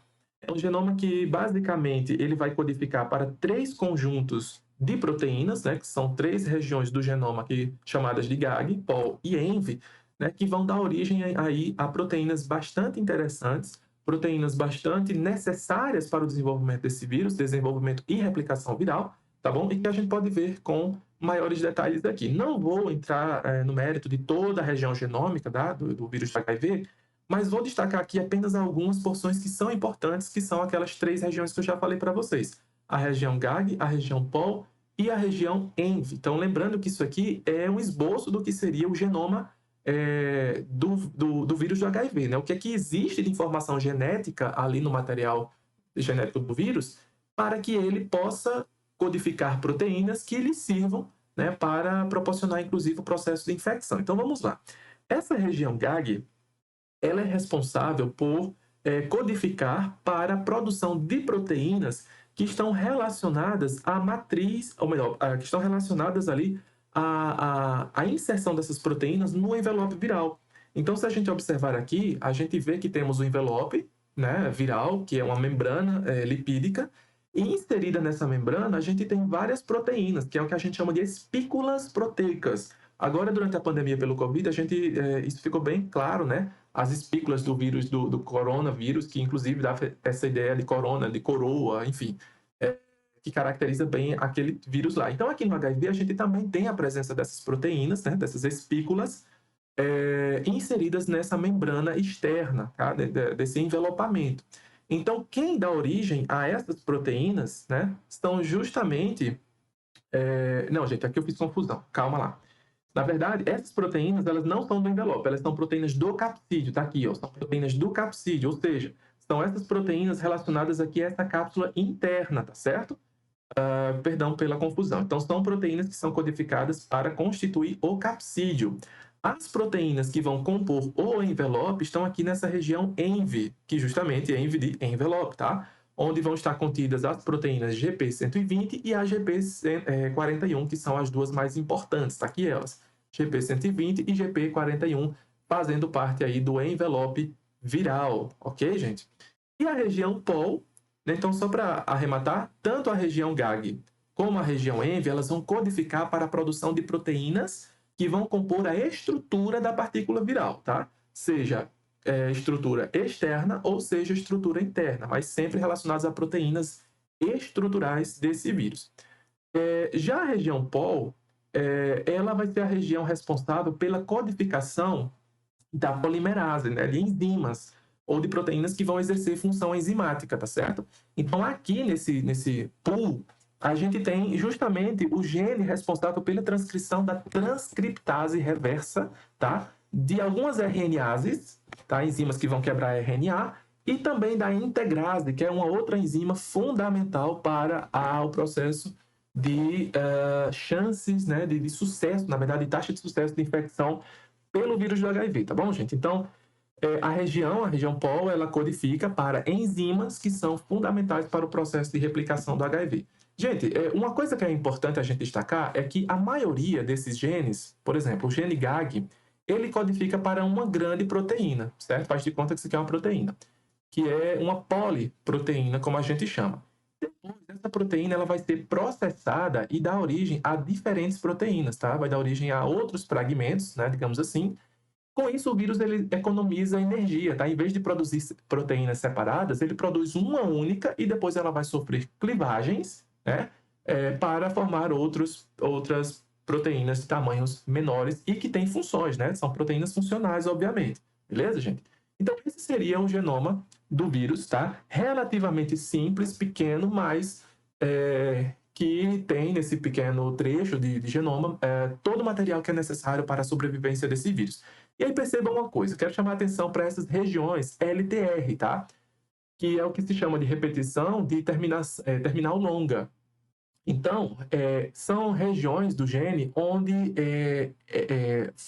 É um genoma que, basicamente, ele vai codificar para 3 conjuntos de proteínas, né, que são 3 regiões do genoma aqui, chamadas de GAG, POL e ENV, né, que vão dar origem aí a proteínas bastante interessantes, proteínas bastante necessárias para o desenvolvimento desse vírus, desenvolvimento e replicação viral, tá bom? E que a gente pode ver com maiores detalhes aqui. Não vou entrar no mérito de toda a região genômica do vírus do HIV, mas vou destacar aqui apenas algumas porções que são importantes, que são aquelas 3 regiões que eu já falei para vocês. A região GAG, a região POL e a região ENV. Então, lembrando que isso aqui é um esboço do que seria o genoma do vírus do HIV, né? O que é que existe de informação genética ali no material genético do vírus para que ele possa codificar proteínas que lhe sirvam, né, para proporcionar, inclusive, o processo de infecção. Então, vamos lá. Essa região GAG, ela é responsável por codificar para a produção de proteínas que estão relacionadas à matriz, ou melhor, que estão relacionadas ali à inserção dessas proteínas no envelope viral. Então, se a gente observar aqui, a gente vê que temos o envelope, né, viral, que é uma membrana lipídica, e inserida nessa membrana, a gente tem várias proteínas, que é o que a gente chama de espículas proteicas. Agora, durante a pandemia pelo Covid, isso ficou bem claro, né? As espículas do vírus, do coronavírus, que inclusive dá essa ideia de corona, de coroa, enfim, que caracteriza bem aquele vírus lá. Então, aqui no HIV, a gente também tem a presença dessas proteínas, né? Dessas espículas, inseridas nessa membrana externa, tá? Desse envelopamento. Então, quem dá origem a essas proteínas, né, são justamente... Não, gente, aqui eu fiz confusão. Calma lá. Na verdade, essas proteínas, elas não são do envelope, elas são proteínas do capsídeo, tá aqui, ó, são proteínas do capsídeo, ou seja, são essas proteínas relacionadas aqui a essa cápsula interna, tá certo? Perdão pela confusão. Então, são proteínas que são codificadas para constituir o capsídeo. As proteínas que vão compor o envelope estão aqui nessa região ENV, que justamente é ENV de envelope, tá? Onde vão estar contidas as proteínas GP120 e a GP41, que são as duas mais importantes, tá aqui elas. GP120 e GP41, fazendo parte aí do envelope viral, ok, gente? E a região POL, né? Então, só para arrematar, tanto a região GAG como a região ENV, elas vão codificar para a produção de proteínas que vão compor a estrutura da partícula viral, tá? Seja estrutura externa ou seja estrutura interna, mas sempre relacionadas a proteínas estruturais desse vírus. Já a região POL, ela vai ser a região responsável pela codificação da polimerase, né, de enzimas ou de proteínas que vão exercer função enzimática, tá certo? Então, aqui nesse pool, a gente tem justamente o gene responsável pela transcrição da transcriptase reversa, tá? De algumas RNases, tá? Enzimas que vão quebrar RNA, e também da integrase, que é uma outra enzima fundamental para o processo de chances, né, de sucesso, na verdade, taxa de sucesso de infecção pelo vírus do HIV, tá bom, gente? Então, a região POL, ela codifica para enzimas que são fundamentais para o processo de replicação do HIV. Gente, uma coisa que é importante a gente destacar é que a maioria desses genes, por exemplo, o gene GAG, ele codifica para uma grande proteína, certo? Faz de conta que isso aqui é uma proteína, que é uma poliproteína, como a gente chama. Depois, essa proteína ela vai ser processada e dar origem a diferentes proteínas, tá? Vai dar origem a outros fragmentos, né, digamos assim. Com isso, o vírus ele economiza energia, tá? Em vez de produzir proteínas separadas, ele produz uma única e depois ela vai sofrer clivagens, né? Para formar outras proteínas de tamanhos menores e que têm funções, né? São proteínas funcionais, obviamente. Beleza, gente? Então, esse seria o genoma do vírus, tá? Relativamente simples, pequeno, mas que tem nesse pequeno trecho de genoma todo o material que é necessário para a sobrevivência desse vírus. E aí perceba uma coisa, quero chamar a atenção para essas regiões LTR, tá? Que é o que se chama de repetição de terminal longa. Então, são regiões do gene onde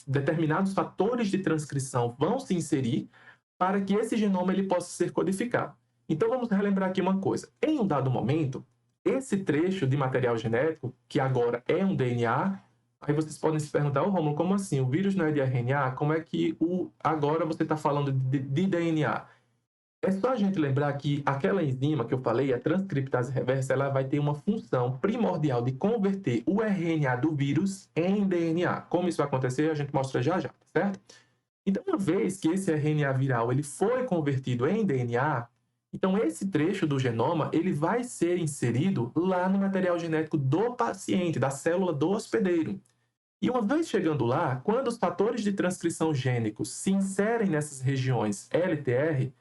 determinados fatores de transcrição vão se inserir para que esse genoma ele possa ser codificado. Então, vamos relembrar aqui uma coisa. Em um dado momento, esse trecho de material genético, que agora é um DNA, aí vocês podem se perguntar, Rômulo, como assim? O vírus não é de RNA? Como é que agora você está falando de DNA? É só a gente lembrar que aquela enzima que eu falei, a transcriptase reversa, ela vai ter uma função primordial de converter o RNA do vírus em DNA. Como isso vai acontecer, a gente mostra já já, certo? Então, uma vez que esse RNA viral ele foi convertido em DNA, então esse trecho do genoma ele vai ser inserido lá no material genético do paciente, da célula do hospedeiro. E uma vez chegando lá, quando os fatores de transcrição gênicos se inserem nessas regiões LTR,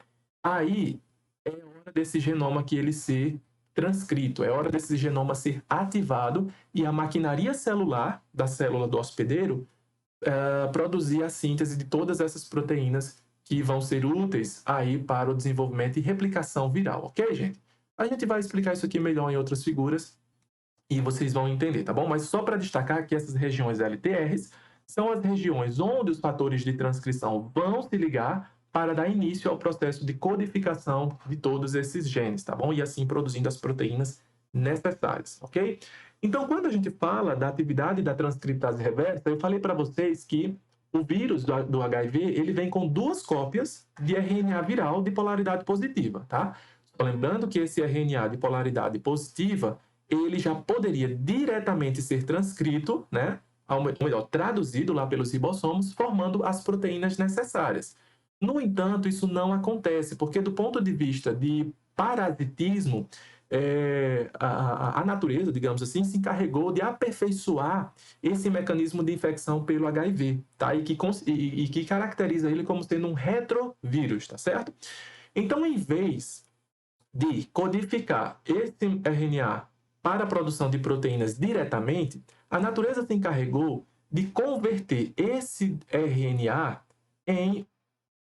aí é hora desse genoma que ele ser transcrito, é hora desse genoma ser ativado e a maquinaria celular da célula do hospedeiro produzir a síntese de todas essas proteínas que vão ser úteis aí para o desenvolvimento e replicação viral, ok, gente? A gente vai explicar isso aqui melhor em outras figuras e vocês vão entender, tá bom? Mas só para destacar que essas regiões LTRs são as regiões onde os fatores de transcrição vão se ligar para dar início ao processo de codificação de todos esses genes, tá bom? E assim produzindo as proteínas necessárias, ok? Então, quando a gente fala da atividade da transcriptase reversa, eu falei para vocês que o vírus do HIV, ele vem com 2 cópias de RNA viral de polaridade positiva, tá? Só lembrando que esse RNA de polaridade positiva, ele já poderia diretamente ser transcrito, né? Ou melhor, traduzido lá pelos ribossomos, formando as proteínas necessárias. No entanto, isso não acontece, porque do ponto de vista de parasitismo, a natureza, digamos assim, se encarregou de aperfeiçoar esse mecanismo de infecção pelo HIV, tá? E que caracteriza ele como sendo um retrovírus, tá certo? Então, em vez de codificar esse RNA para a produção de proteínas diretamente, a natureza se encarregou de converter esse RNA em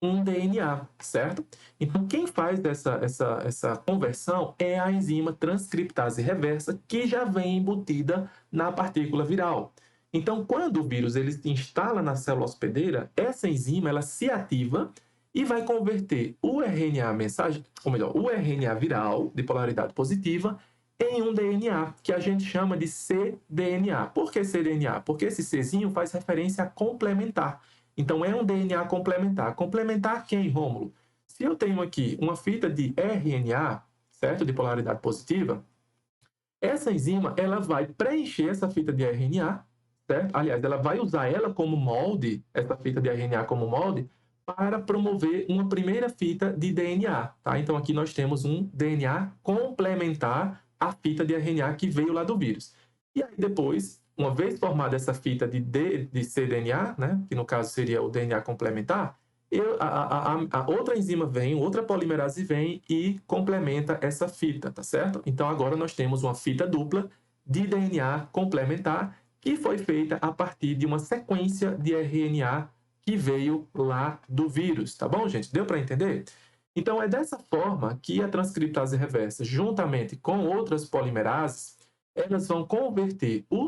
um DNA, certo? Então, quem faz essa conversão é a enzima transcriptase reversa, que já vem embutida na partícula viral. Então, quando o vírus ele se instala na célula hospedeira, essa enzima ela se ativa e vai converter o RNA mensagem, ou melhor, o RNA viral de polaridade positiva em um DNA, que a gente chama de cDNA. Por que cDNA? Porque esse Czinho faz referência a complementar. Então, é um DNA complementar. Complementar quem, Rômulo? Se eu tenho aqui uma fita de RNA, certo? De polaridade positiva, essa enzima, ela vai preencher essa fita de RNA, certo? Aliás, ela vai usar ela como molde, essa fita de RNA como molde, para promover uma primeira fita de DNA, tá? Então, aqui nós temos um DNA complementar à fita de RNA que veio lá do vírus. E aí, depois, uma vez formada essa fita de cDNA, né, que no caso seria o DNA complementar, a outra enzima vem, outra polimerase vem e complementa essa fita, tá certo? Então, agora nós temos uma fita dupla de DNA complementar que foi feita a partir de uma sequência de RNA que veio lá do vírus, tá bom, gente? Deu para entender? Então, é dessa forma que a transcriptase reversa, juntamente com outras polimerases, elas vão converter o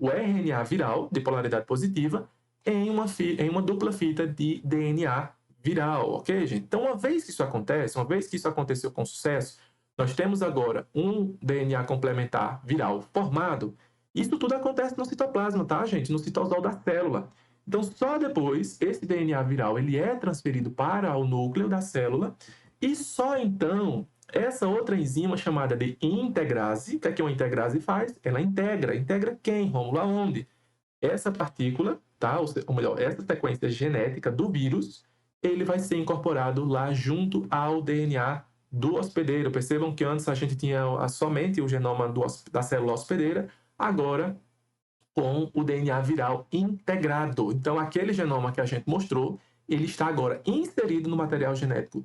RNA viral de polaridade positiva em uma dupla fita de DNA viral, ok, gente? Então, uma vez que isso acontece, uma vez que isso aconteceu com sucesso, nós temos agora um DNA complementar viral formado. Isso tudo acontece no citoplasma, tá, gente? No citosol da célula. Então, só depois, esse DNA viral ele é transferido para o núcleo da célula e só então essa outra enzima chamada de integrase, o que uma integrase faz? Ela integra. Integra quem, Rômulo? Aonde? Essa partícula, tá? Ou melhor, essa sequência genética do vírus, ele vai ser incorporado lá junto ao DNA do hospedeiro. Percebam que antes a gente tinha somente o genoma da célula hospedeira, agora com o DNA viral integrado. Então, aquele genoma que a gente mostrou, ele está agora inserido no material genético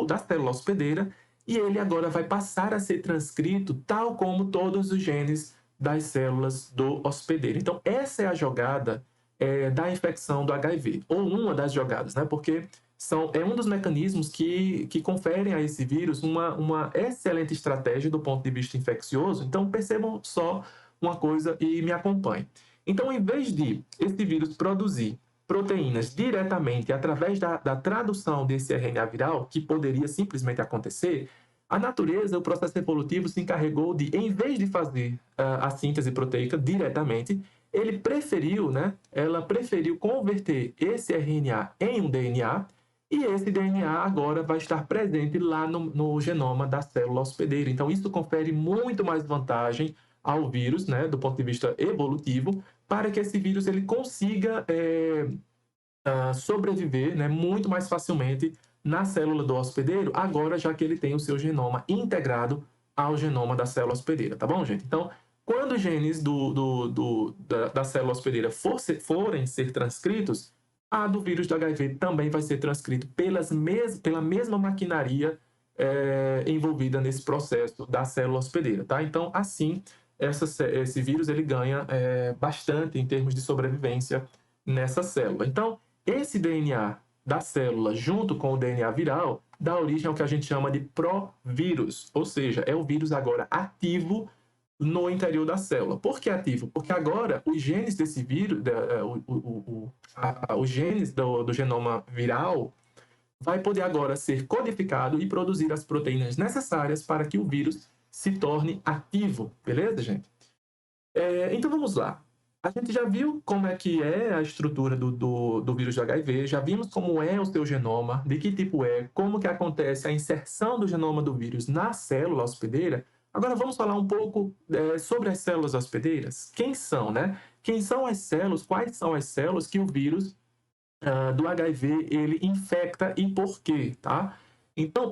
da célula hospedeira e ele agora vai passar a ser transcrito tal como todos os genes das células do hospedeiro. Então, essa é a jogada da infecção do HIV, ou uma das jogadas, né? Porque é um dos mecanismos que conferem a esse vírus uma excelente estratégia do ponto de vista infeccioso. Então, percebam só uma coisa e me acompanhe. Então, em vez de esse vírus produzir proteínas diretamente através da tradução desse RNA viral, que poderia simplesmente acontecer, a natureza, o processo evolutivo se encarregou de, em vez de fazer a síntese proteica diretamente, ela preferiu converter esse RNA em um DNA e esse DNA agora vai estar presente lá no genoma da célula hospedeira. Então, isso confere muito mais vantagem ao vírus, né, do ponto de vista evolutivo, para que esse vírus ele consiga sobreviver, né, muito mais facilmente na célula do hospedeiro, agora já que ele tem o seu genoma integrado ao genoma da célula hospedeira, tá bom, gente? Então, quando os genes da célula hospedeira forem ser transcritos, a do vírus do HIV também vai ser transcrito pela mesma maquinaria envolvida nesse processo da célula hospedeira, tá? Então, assim, esse vírus ele ganha bastante em termos de sobrevivência nessa célula. Então, esse DNA da célula, junto com o DNA viral, dá origem ao que a gente chama de provírus, ou seja, é o vírus agora ativo no interior da célula. Por que ativo? Porque agora os genes desse vírus, os genes do genoma viral, vai poder agora ser codificado e produzir as proteínas necessárias para que o vírus se torne ativo, beleza, gente? Então vamos lá. A gente já viu como é que é a estrutura do vírus de HIV, já vimos como é o seu genoma, de que tipo é, como que acontece a inserção do genoma do vírus na célula hospedeira. Agora vamos falar um pouco sobre as células hospedeiras. Quem são, né? Quem são as células, quais são as células que o vírus do HIV ele infecta e por quê, tá? Então,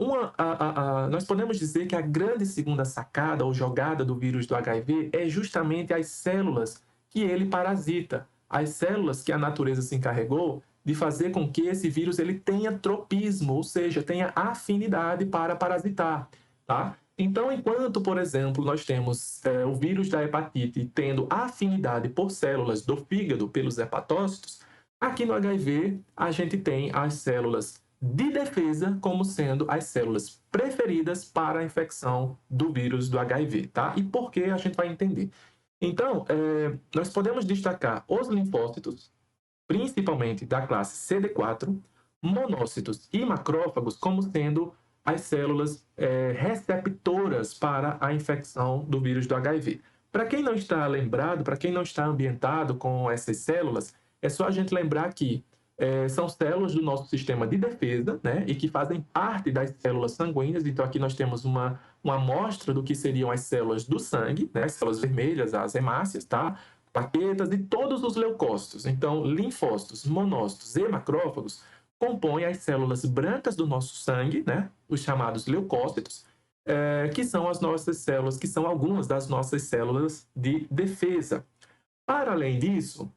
nós podemos dizer que a grande segunda sacada ou jogada do vírus do HIV é justamente as células que ele parasita, as células que a natureza se encarregou de fazer com que esse vírus ele tenha tropismo, ou seja, tenha afinidade para parasitar, tá? Então, enquanto, por exemplo, nós temos o vírus da hepatite tendo afinidade por células do fígado pelos hepatócitos, aqui no HIV a gente tem as células de defesa como sendo as células preferidas para a infecção do vírus do HIV, tá? E por que a gente vai entender. Então, nós podemos destacar os linfócitos, principalmente da classe CD4, monócitos e macrófagos como sendo as células receptoras para a infecção do vírus do HIV. Para quem não está lembrado, para quem não está ambientado com essas células, é só a gente lembrar que são células do nosso sistema de defesa, né, e que fazem parte das células sanguíneas. Então, aqui nós temos uma amostra do que seriam as células do sangue, né, as células vermelhas, as hemácias, tá? Plaquetas e todos os leucócitos. Então, linfócitos, monócitos e macrófagos compõem as células brancas do nosso sangue, né, os chamados leucócitos, que são as nossas células, que são algumas das nossas células de defesa. Para além disso,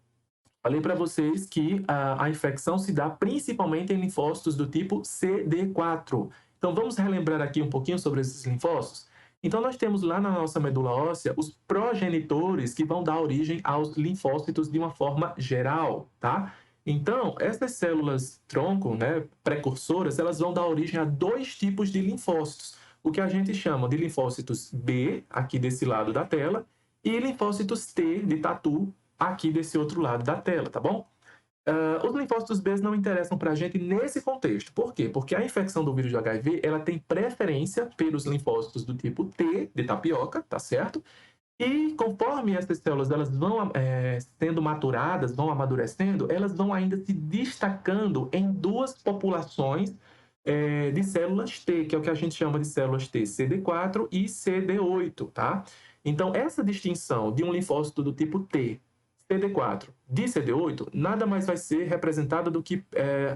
falei para vocês que a infecção se dá principalmente em linfócitos do tipo CD4. Então, vamos relembrar aqui um pouquinho sobre esses linfócitos? Então, nós temos lá na nossa medula óssea os progenitores que vão dar origem aos linfócitos de uma forma geral, tá? Então, essas células tronco, né, precursoras, elas vão dar origem a dois tipos de linfócitos. O que a gente chama de linfócitos B, aqui desse lado da tela, e linfócitos T, de tatu, aqui desse outro lado da tela, tá bom? Os linfócitos B não interessam para a gente nesse contexto. Por quê? Porque a infecção do vírus do HIV ela tem preferência pelos linfócitos do tipo T, de tapioca, tá certo? E conforme essas células elas vão sendo maturadas, vão amadurecendo, elas vão ainda se destacando em duas populações de células T, que é o que a gente chama de células T, CD4 e CD8, tá? Então, essa distinção de um linfócito do tipo T, CD4 de CD8 nada mais vai ser representada do que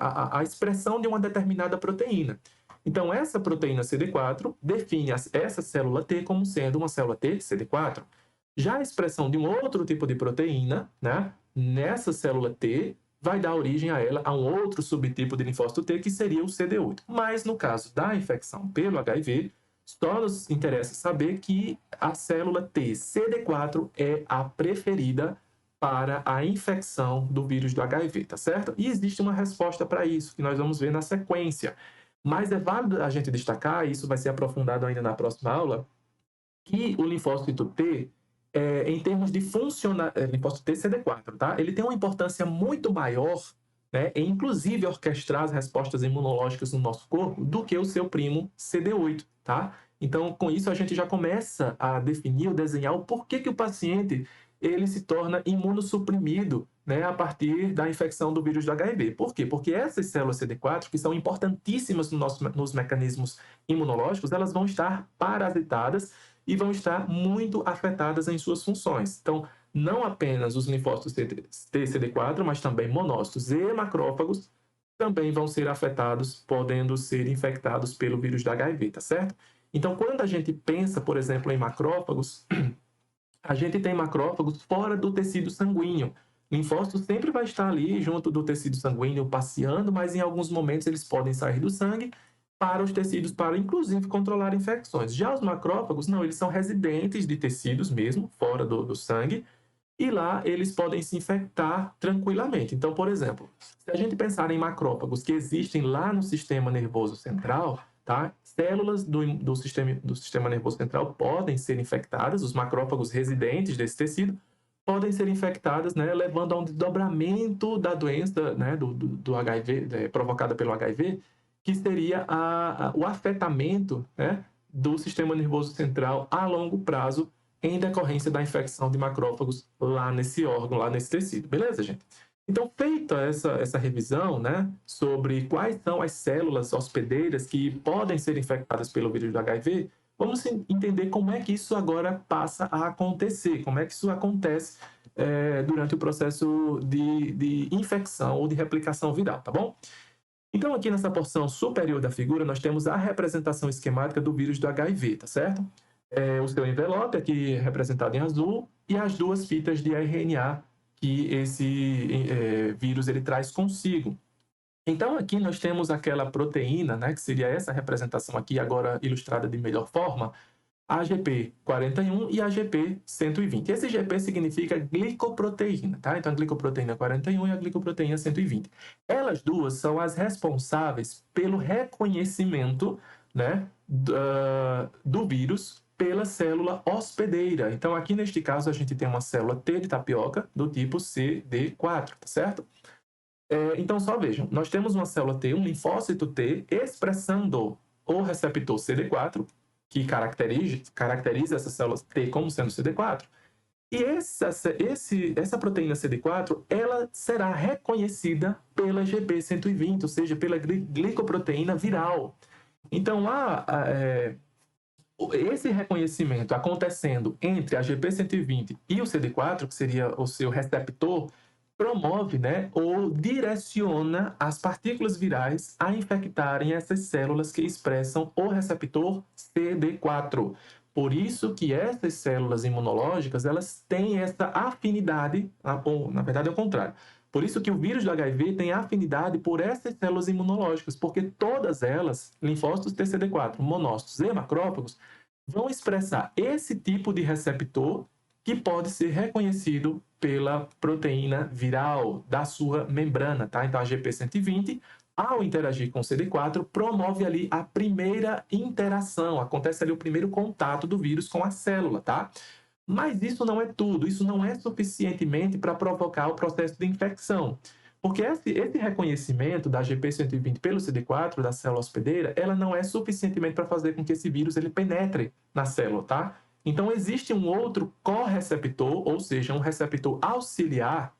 a expressão de uma determinada proteína. Então, essa proteína CD4 define essa célula T como sendo uma célula T CD4. Já a expressão de um outro tipo de proteína, né, nessa célula T, vai dar origem a ela a um outro subtipo de linfócito T, que seria o CD8. Mas, no caso da infecção pelo HIV, só nos interessa saber que a célula T CD4 é a preferida para a infecção do vírus do HIV, tá certo? E existe uma resposta para isso, que nós vamos ver na sequência. Mas é válido a gente destacar, e isso vai ser aprofundado ainda na próxima aula, que o linfócito T, em termos de linfócito T CD4, tá? Ele tem uma importância muito maior, né, em inclusive orquestrar as respostas imunológicas no nosso corpo, do que o seu primo CD8, tá? Então, com isso, a gente já começa a definir ou desenhar o porquê que o paciente ele se torna imunossuprimido, né, a partir da infecção do vírus do HIV. Por quê? Porque essas células CD4, que são importantíssimas nos mecanismos imunológicos, elas vão estar parasitadas e vão estar muito afetadas em suas funções. Então, não apenas os linfócitos TCD4, mas também monócitos e macrófagos também vão ser afetados, podendo ser infectados pelo vírus da HIV, tá certo? Então, quando a gente pensa, por exemplo, em macrófagos, a gente tem macrófagos fora do tecido sanguíneo. O linfócito sempre vai estar ali junto do tecido sanguíneo passeando, mas em alguns momentos eles podem sair do sangue para os tecidos, para inclusive controlar infecções. Já os macrófagos, não, eles são residentes de tecidos mesmo, fora do sangue, e lá eles podem se infectar tranquilamente. Então, por exemplo, se a gente pensar em macrófagos que existem lá no sistema nervoso central, tá? Células do sistema nervoso central podem ser infectadas, os macrófagos residentes desse tecido podem ser infectadas, né, levando a um desdobramento da doença, né, do HIV, provocada pelo HIV, que seria o afetamento, né, do sistema nervoso central a longo prazo, em decorrência da infecção de macrófagos lá nesse órgão, lá nesse tecido. Beleza, gente? Então, feita essa revisão, né, sobre quais são as células hospedeiras que podem ser infectadas pelo vírus do HIV, vamos entender como é que isso agora passa a acontecer, como é que isso acontece durante o processo de infecção ou de replicação viral, tá bom? Então, aqui nessa porção superior da figura, nós temos a representação esquemática do vírus do HIV, tá certo? O seu envelope, aqui representado em azul, e as duas fitas de RNA que esse vírus ele traz consigo. Então, aqui nós temos aquela proteína, né, que seria essa representação aqui, agora ilustrada de melhor forma, AGP41 e AGP120. Esse GP significa glicoproteína, tá? Então, a glicoproteína 41 e a glicoproteína 120. Elas duas são as responsáveis pelo reconhecimento, né, do vírus pela célula hospedeira. Então, aqui neste caso, a gente tem uma célula T de tapioca do tipo CD4, tá certo? Então, só vejam, nós temos uma célula T, um linfócito T, expressando o receptor CD4, que caracteriza essa célula T como sendo CD4, e essa proteína CD4, ela será reconhecida pela GB120, ou seja, pela glicoproteína viral. Então, esse reconhecimento acontecendo entre a GB120 e o CD4, que seria o seu receptor, promove, né, ou direciona as partículas virais a infectarem essas células que expressam o receptor CD4. Por isso que essas células imunológicas, elas têm essa afinidade, ou na verdade é o contrário. Por isso que o vírus do HIV tem afinidade por essas células imunológicas, porque todas elas, linfócitos TCD4, monócitos e macrófagos, vão expressar esse tipo de receptor que pode ser reconhecido pela proteína viral da sua membrana, tá? Então, a GP120, ao interagir com o CD4, promove ali a primeira interação, acontece ali o primeiro contato do vírus com a célula, tá? Mas isso não é tudo, isso não é suficientemente para provocar o processo de infecção. Porque esse reconhecimento da GP120 pelo CD4, da célula hospedeira, ela não é suficientemente para fazer com que esse vírus ele penetre na célula, tá? Então, existe um outro correceptor, ou seja, um receptor auxiliar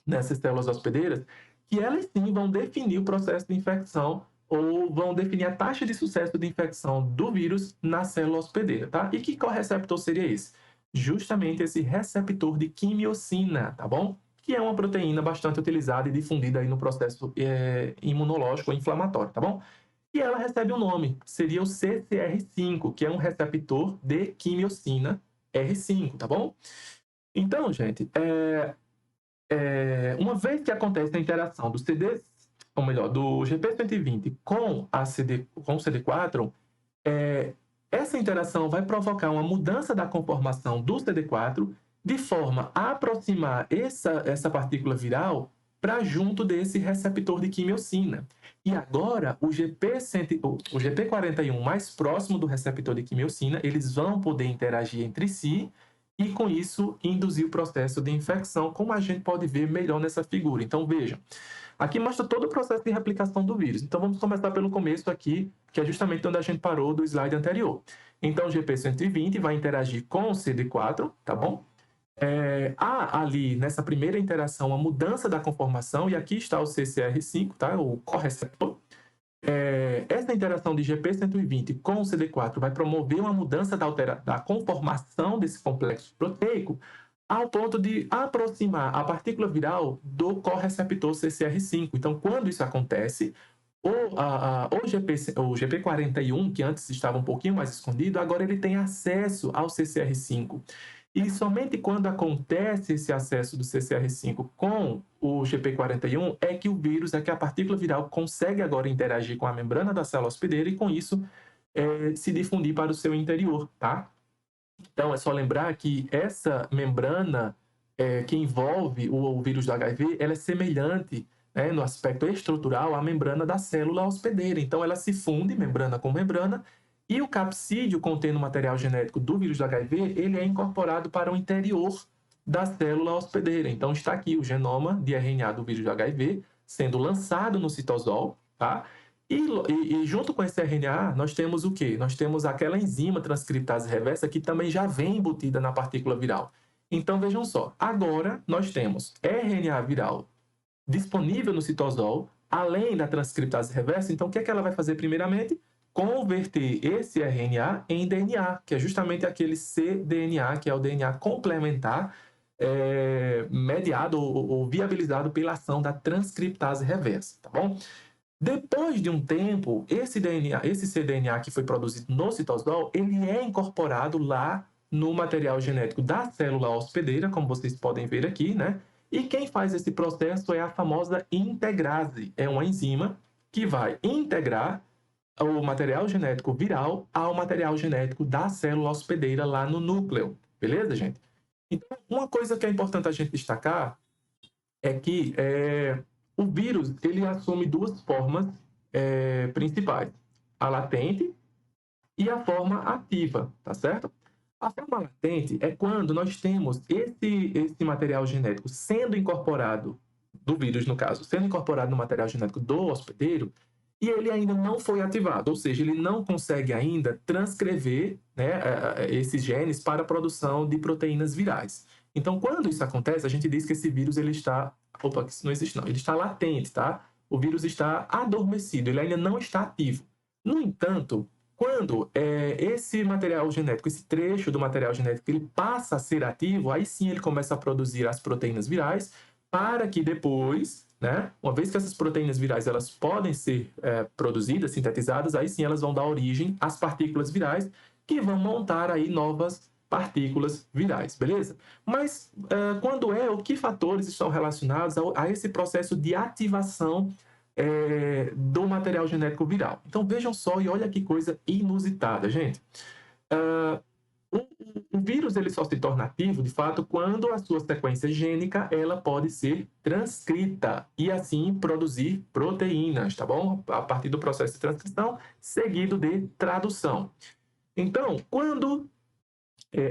nessas células hospedeiras, que elas sim vão definir o processo de infecção ou vão definir a taxa de sucesso de infecção do vírus na célula hospedeira, tá? E que correceptor seria esse? Justamente esse receptor de quimiocina, tá bom? Que é uma proteína bastante utilizada e difundida aí no processo imunológico ou inflamatório, tá bom? E ela recebe um nome, seria o CCR5, que é um receptor de quimiocina R5, tá bom? Então, gente, uma vez que acontece a interação do ou melhor, do GP120 com o CD4, essa interação vai provocar uma mudança da conformação do CD4 de forma a aproximar essa partícula viral para junto desse receptor de quimiocina. E agora, o GP41 mais próximo do receptor de quimiocina, eles vão poder interagir entre si e, com isso, induzir o processo de infecção, como a gente pode ver melhor nessa figura. Então, vejam. Aqui mostra todo o processo de replicação do vírus. Então, vamos começar pelo começo aqui, que é justamente onde a gente parou do slide anterior. Então, o GP120 vai interagir com o CD4, tá bom? Há ali, nessa primeira interação, a mudança da conformação, e aqui está o CCR5, tá? O correceptor. Essa interação de GP120 com o CD4 vai promover uma mudança da conformação desse complexo proteico, ao ponto de aproximar a partícula viral do correceptor CCR5. Então, quando isso acontece, o GP41, que antes estava um pouquinho mais escondido, agora ele tem acesso ao CCR5. E somente quando acontece esse acesso do CCR5 com o GP41 é que o vírus, é que a partícula viral consegue agora interagir com a membrana da célula hospedeira e com isso se difundir para o seu interior, tá? Então é só lembrar que essa membrana que envolve o vírus do HIV, ela é semelhante, né, no aspecto estrutural à membrana da célula hospedeira. Então ela se funde membrana com membrana e o capsídeo contendo o material genético do vírus do HIV, ele é incorporado para o interior da célula hospedeira. Então está aqui o genoma de RNA do vírus do HIV sendo lançado no citosol, tá? E junto com esse RNA, nós temos o quê? Nós temos aquela enzima transcriptase reversa que também já vem embutida na partícula viral. Então, vejam só, agora nós temos RNA viral disponível no citosol, além da transcriptase reversa. Então, o que é que ela vai fazer primeiramente? Converter esse RNA em DNA, que é justamente aquele cDNA, que é o DNA complementar, mediado ou viabilizado pela ação da transcriptase reversa, tá bom? Depois de um tempo, esse DNA, esse cDNA que foi produzido no citosol, ele é incorporado lá no material genético da célula hospedeira, como vocês podem ver aqui, né? E quem faz esse processo é a famosa integrase. É uma enzima que vai integrar o material genético viral ao material genético da célula hospedeira lá no núcleo. Beleza, gente? Então, uma coisa que é importante a gente destacar é que o vírus ele assume duas formas principais: a latente e a forma ativa, tá certo? A forma latente é quando nós temos esse material genético sendo incorporado, do vírus no caso, sendo incorporado no material genético do hospedeiro, e ele ainda não foi ativado, ou seja, ele não consegue ainda transcrever, né, esses genes para a produção de proteínas virais. Então, quando isso acontece, a gente diz que esse vírus ele está... Opa, isso não existe não. Ele está latente, tá? O vírus está adormecido, ele ainda não está ativo. No entanto, quando esse material genético, esse trecho do material genético, ele passa a ser ativo, aí sim ele começa a produzir as proteínas virais, para que depois, né, uma vez que essas proteínas virais elas podem ser produzidas, sintetizadas, aí sim elas vão dar origem às partículas virais, que vão montar aí novas partículas virais, beleza? Mas quando que fatores estão relacionados a esse processo de ativação do material genético viral? Então vejam só e olha que coisa inusitada, gente. O vírus ele só se torna ativo, de fato, quando a sua sequência gênica ela pode ser transcrita e assim produzir proteínas, tá bom? A partir do processo de transcrição, seguido de tradução. Então, quando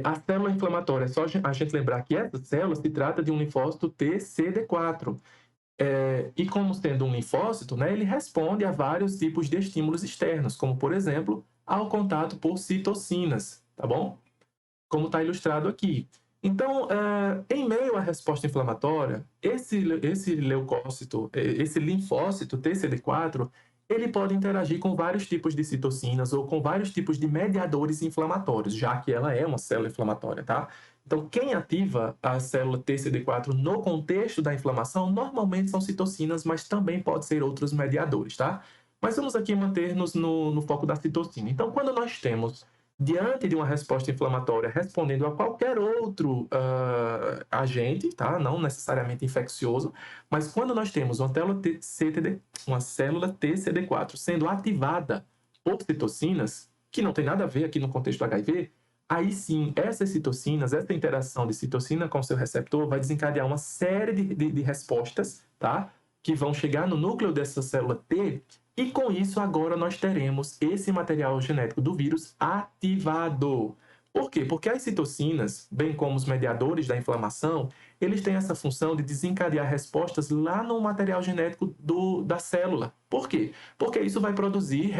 a célula inflamatória, é só a gente lembrar que essa célula se trata de um linfócito TCD4. E como sendo um linfócito, né, ele responde a vários tipos de estímulos externos, como, por exemplo, ao contato por citocinas, tá bom? Como está ilustrado aqui. Então, em meio à resposta inflamatória, esse leucócito, esse linfócito TCD4, ele pode interagir com vários tipos de citocinas ou com vários tipos de mediadores inflamatórios, já que ela é uma célula inflamatória, tá? Então, quem ativa a célula TCD4 no contexto da inflamação, normalmente são citocinas, mas também pode ser outros mediadores, tá? Mas vamos aqui manter-nos no foco da citocina. Então, quando nós temos diante de uma resposta inflamatória respondendo a qualquer outro agente, tá? Não necessariamente infeccioso, mas quando nós temos uma célula TCD4 sendo ativada por citocinas, que não tem nada a ver aqui no contexto do HIV, aí sim, essas citocinas, essa interação de citocina com seu receptor vai desencadear uma série de respostas, tá? Que vão chegar no núcleo dessa célula T. E com isso, agora nós teremos esse material genético do vírus ativado. Por quê? Porque as citocinas, bem como os mediadores da inflamação, eles têm essa função de desencadear respostas lá no material genético da célula. Por quê? Porque isso vai produzir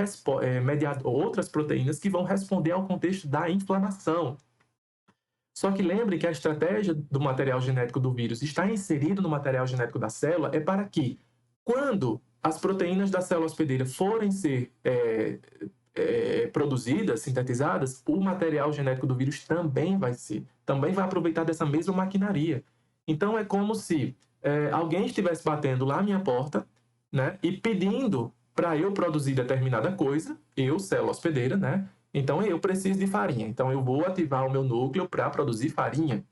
outras proteínas que vão responder ao contexto da inflamação. Só que lembre que a estratégia do material genético do vírus está inserido no material genético da célula é para que, quando as proteínas da célula hospedeira forem ser produzidas, sintetizadas, o material genético do vírus também vai aproveitar dessa mesma maquinaria. Então é como se alguém estivesse batendo lá à minha porta, né, e pedindo para eu produzir determinada coisa, eu, célula hospedeira, né, Então, eu preciso de farinha. Então, eu vou ativar o meu núcleo para produzir farinha,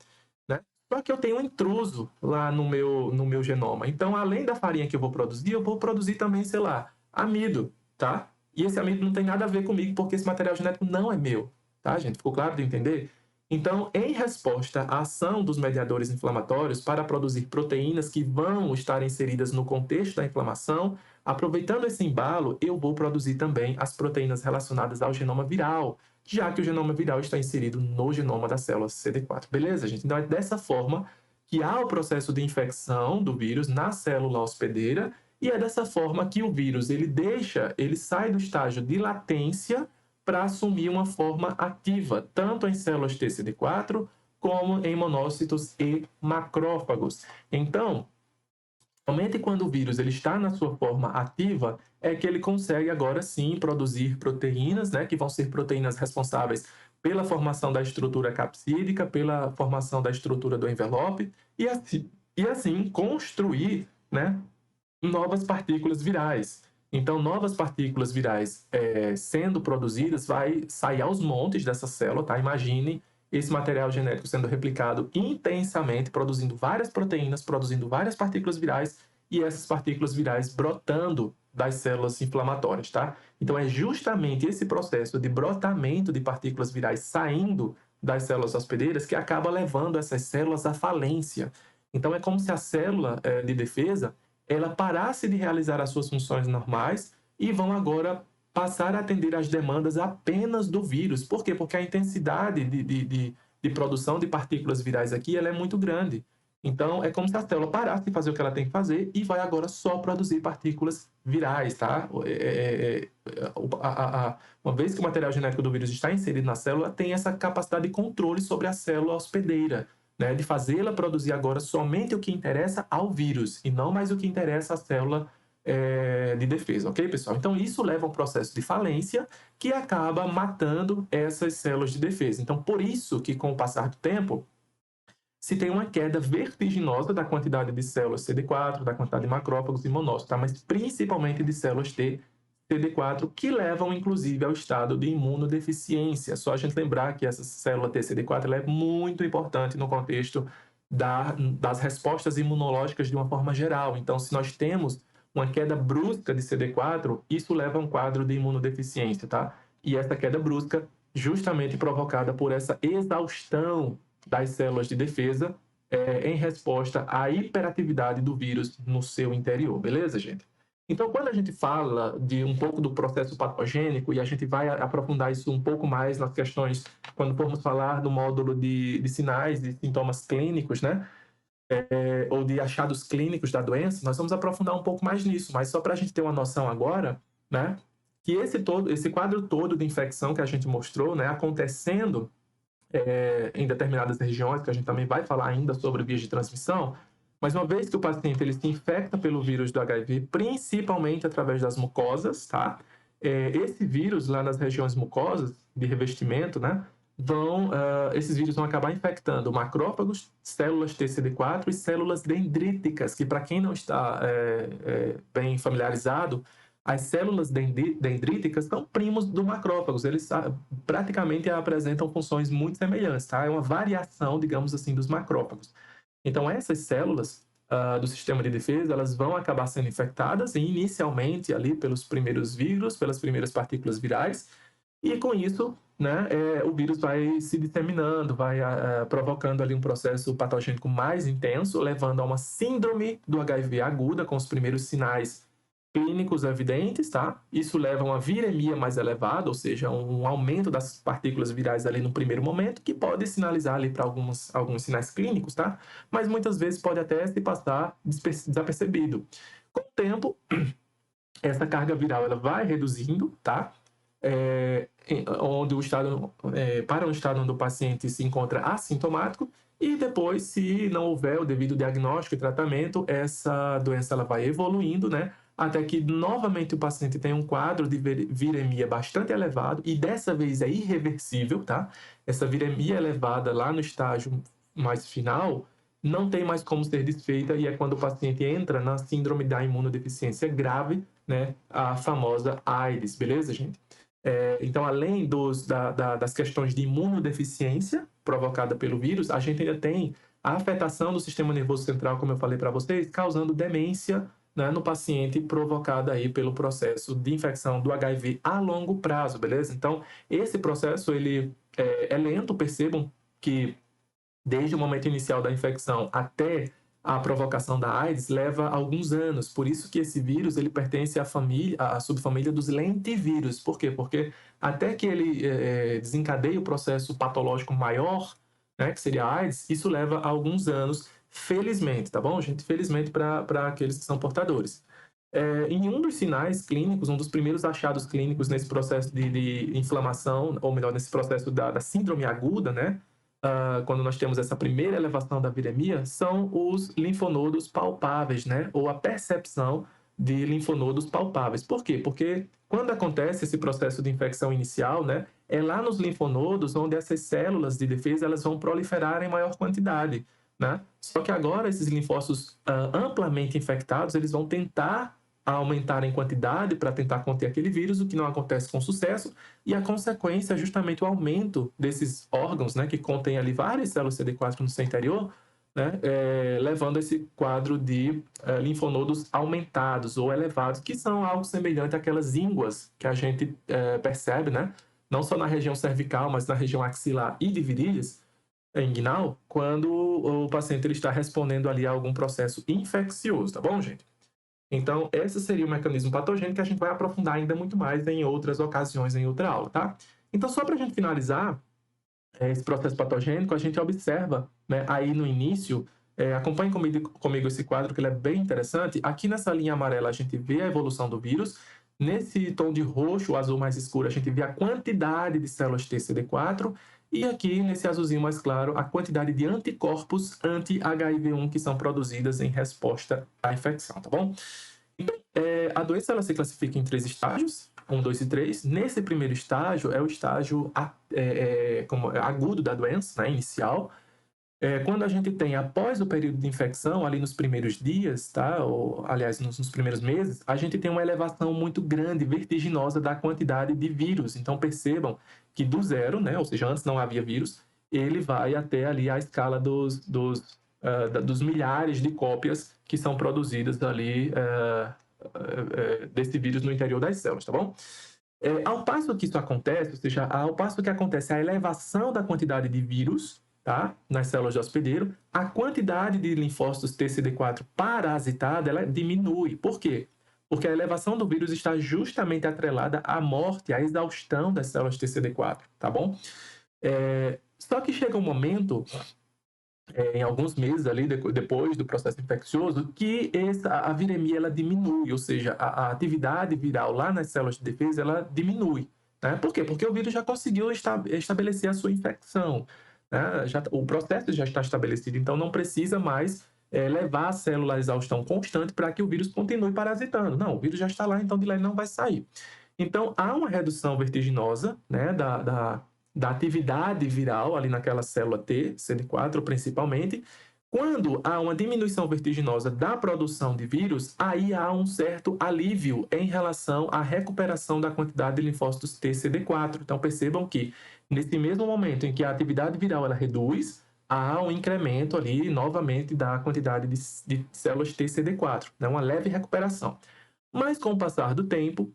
né? Só que eu tenho um intruso lá no meu genoma. Então, além da farinha que eu vou produzir também, sei lá, amido, tá? E esse amido não tem nada a ver comigo, porque esse material genético não é meu, tá, gente? Ficou claro de entender? Então, em resposta à ação dos mediadores inflamatórios para produzir proteínas que vão estar inseridas no contexto da inflamação, aproveitando esse embalo, eu vou produzir também as proteínas relacionadas ao genoma viral, já que o genoma viral está inserido no genoma da célula CD4. Beleza, gente? Então, é dessa forma que há o processo de infecção do vírus na célula hospedeira e é dessa forma que o vírus ele sai do estágio de latência para assumir uma forma ativa, tanto em células TCD4 como em monócitos e macrófagos. Então, somente quando o vírus ele está na sua forma ativa é que ele consegue agora sim produzir proteínas, né, que vão ser proteínas responsáveis pela formação da estrutura capsídica, pela formação da estrutura do envelope e assim construir, né, novas partículas virais. Então, novas partículas virais sendo produzidas, vai sair aos montes dessa célula, tá? Imagine esse material genético sendo replicado intensamente, produzindo várias proteínas, produzindo várias partículas virais e essas partículas virais brotando das células inflamatórias, tá? Então, é justamente esse processo de brotamento de partículas virais saindo das células hospedeiras que acaba levando essas células à falência. Então, é como se a célula de defesa ela parasse de realizar as suas funções normais e vão agora passar a atender às demandas apenas do vírus. Por quê? Porque a intensidade de produção de partículas virais aqui ela é muito grande. Então, é como se a célula parasse de fazer o que ela tem que fazer e vai agora só produzir partículas virais, tá? Uma vez que o material genético do vírus está inserido na célula, tem essa capacidade de controle sobre a célula hospedeira, né, de fazê-la produzir agora somente o que interessa ao vírus e não mais o que interessa à célula de defesa, ok, pessoal? Então, isso leva a um processo de falência que acaba matando essas células de defesa. Então, por isso que, com o passar do tempo, se tem uma queda vertiginosa da quantidade de células CD4, da quantidade de macrófagos e monócitos, tá? Mas principalmente de células T CD4, que levam, inclusive, ao estado de imunodeficiência. Só a gente lembrar que essa célula TCD4 ela é muito importante no contexto das respostas imunológicas de uma forma geral. Então, se nós temos uma queda brusca de CD4, isso leva a um quadro de imunodeficiência, tá? E essa queda brusca, justamente provocada por essa exaustão das células de defesa, em resposta à hiperatividade do vírus no seu interior. Beleza, gente? Então, quando a gente fala de um pouco do processo patogênico, e a gente vai aprofundar isso um pouco mais nas questões, quando formos falar do módulo de sinais e sintomas clínicos, né? Ou de achados clínicos da doença, nós vamos aprofundar um pouco mais nisso, mas só para a gente ter uma noção agora, né? Que esse quadro todo de infecção que a gente mostrou, né? Acontecendo em determinadas regiões, que a gente também vai falar ainda sobre vias de transmissão, mas uma vez que o paciente ele se infecta pelo vírus do HIV, principalmente através das mucosas, tá? Esse vírus lá nas regiões mucosas de revestimento, né? Esses vírus vão acabar infectando macrófagos, células TCD4 e células dendríticas, que para quem não está bem familiarizado, as células dendríticas são primos do macrófagos, eles praticamente apresentam funções muito semelhantes, tá? É uma variação, digamos assim, dos macrófagos. Então, essas células do sistema de defesa, elas vão acabar sendo infectadas inicialmente ali pelos primeiros vírus, pelas primeiras partículas virais, e com isso, né, o vírus vai se disseminando, vai provocando ali um processo patogênico mais intenso, levando a uma síndrome do HIV aguda, com os primeiros sinais clínicos evidentes, tá? Isso leva a uma viremia mais elevada, ou seja, um aumento das partículas virais ali no primeiro momento, que pode sinalizar ali para alguns sinais clínicos, tá? Mas muitas vezes pode até se passar desapercebido. Com o tempo, essa carga viral ela vai reduzindo, tá? Onde o estado, para um estado onde o paciente se encontra assintomático, e depois, se não houver o devido diagnóstico e tratamento, essa doença ela vai evoluindo, né? Até que novamente o paciente tem um quadro de viremia bastante elevado, e dessa vez é irreversível, tá? Essa viremia elevada lá no estágio mais final não tem mais como ser desfeita, e é quando o paciente entra na síndrome da imunodeficiência grave, né? A famosa AIDS, beleza, gente? Então, além das questões de imunodeficiência provocada pelo vírus, a gente ainda tem a afetação do sistema nervoso central, como eu falei para vocês, causando demência, né, no paciente, provocada aí pelo processo de infecção do HIV a longo prazo, beleza? Então, esse processo ele é lento, percebam que desde o momento inicial da infecção até a provocação da AIDS leva alguns anos. Por isso que esse vírus ele pertence à subfamília dos lentivírus. Por quê? Porque até que ele desencadeie o processo patológico maior, né, que seria a AIDS, isso leva alguns anos, felizmente, tá bom, gente? Felizmente para aqueles que são portadores. Em um dos sinais clínicos, um dos primeiros achados clínicos nesse processo de inflamação, ou melhor, nesse processo da síndrome aguda, né? Quando nós temos essa primeira elevação da viremia, são os linfonodos palpáveis, né? Ou a percepção de linfonodos palpáveis. Por quê? Porque quando acontece esse processo de infecção inicial, né? É lá nos linfonodos onde essas células de defesa elas vão proliferar em maior quantidade, né? Só que agora esses linfócitos amplamente infectados, eles vão tentar aumentar em quantidade para tentar conter aquele vírus, o que não acontece com sucesso, e a consequência é justamente o aumento desses órgãos, né, que contêm ali várias células CD4 no seu interior, né, levando a esse quadro de linfonodos aumentados ou elevados, que são algo semelhante àquelas ínguas que a gente percebe, né, não só na região cervical, mas na região axilar e de virilhas, inguinal, quando o paciente ele está respondendo ali a algum processo infeccioso, tá bom, gente? Então, esse seria o mecanismo patogênico que a gente vai aprofundar ainda muito mais em outras ocasiões, em outra aula, tá? Então, só para a gente finalizar esse processo patogênico, a gente observa, né, aí no início, acompanhe comigo esse quadro, que ele é bem interessante. Aqui nessa linha amarela, a gente vê a evolução do vírus. Nesse tom de roxo, azul mais escuro, a gente vê a quantidade de células TCD4. E aqui, nesse azulzinho mais claro, a quantidade de anticorpos anti-HIV1 que são produzidas em resposta à infecção, tá bom? Então, a doença ela se classifica em 3 estágios, 1, 2 e 3. Nesse primeiro estágio, é o estágio agudo da doença, né, inicial. Quando a gente tem, após o período de infecção, ali nos primeiros dias, tá? Ou, aliás, nos primeiros meses, a gente tem uma elevação muito grande, vertiginosa da quantidade de vírus. Então, percebam que do zero, né? Ou seja, antes não havia vírus, ele vai até ali a escala dos milhares de cópias que são produzidas ali desse vírus no interior das células, tá bom? Ao passo que isso acontece, ou seja, ao passo que acontece a elevação da quantidade de vírus, tá, nas células de hospedeiro, a quantidade de linfócitos TCD4 parasitada, ela diminui. Por quê? Porque a elevação do vírus está justamente atrelada à morte, à exaustão das células TCD4, tá bom? Só que chega um momento em alguns meses ali depois do processo infeccioso, que a viremia ela diminui, ou seja, a atividade viral lá nas células de defesa ela diminui. Né? Por quê? Porque o vírus já conseguiu estabelecer a sua infecção. Né? O processo já está estabelecido, então não precisa mais levar a célula à exaustão constante para que o vírus continue parasitando. Não, o vírus já está lá, então de lá ele não vai sair. Então, há uma redução vertiginosa, né, da atividade viral ali naquela célula T, CD4 principalmente. Quando há uma diminuição vertiginosa da produção de vírus, aí há um certo alívio em relação à recuperação da quantidade de linfócitos TCD4. Então, percebam que nesse mesmo momento em que a atividade viral ela reduz, há um incremento ali novamente da quantidade de células TCD4, né? Uma leve recuperação. Mas com o passar do tempo,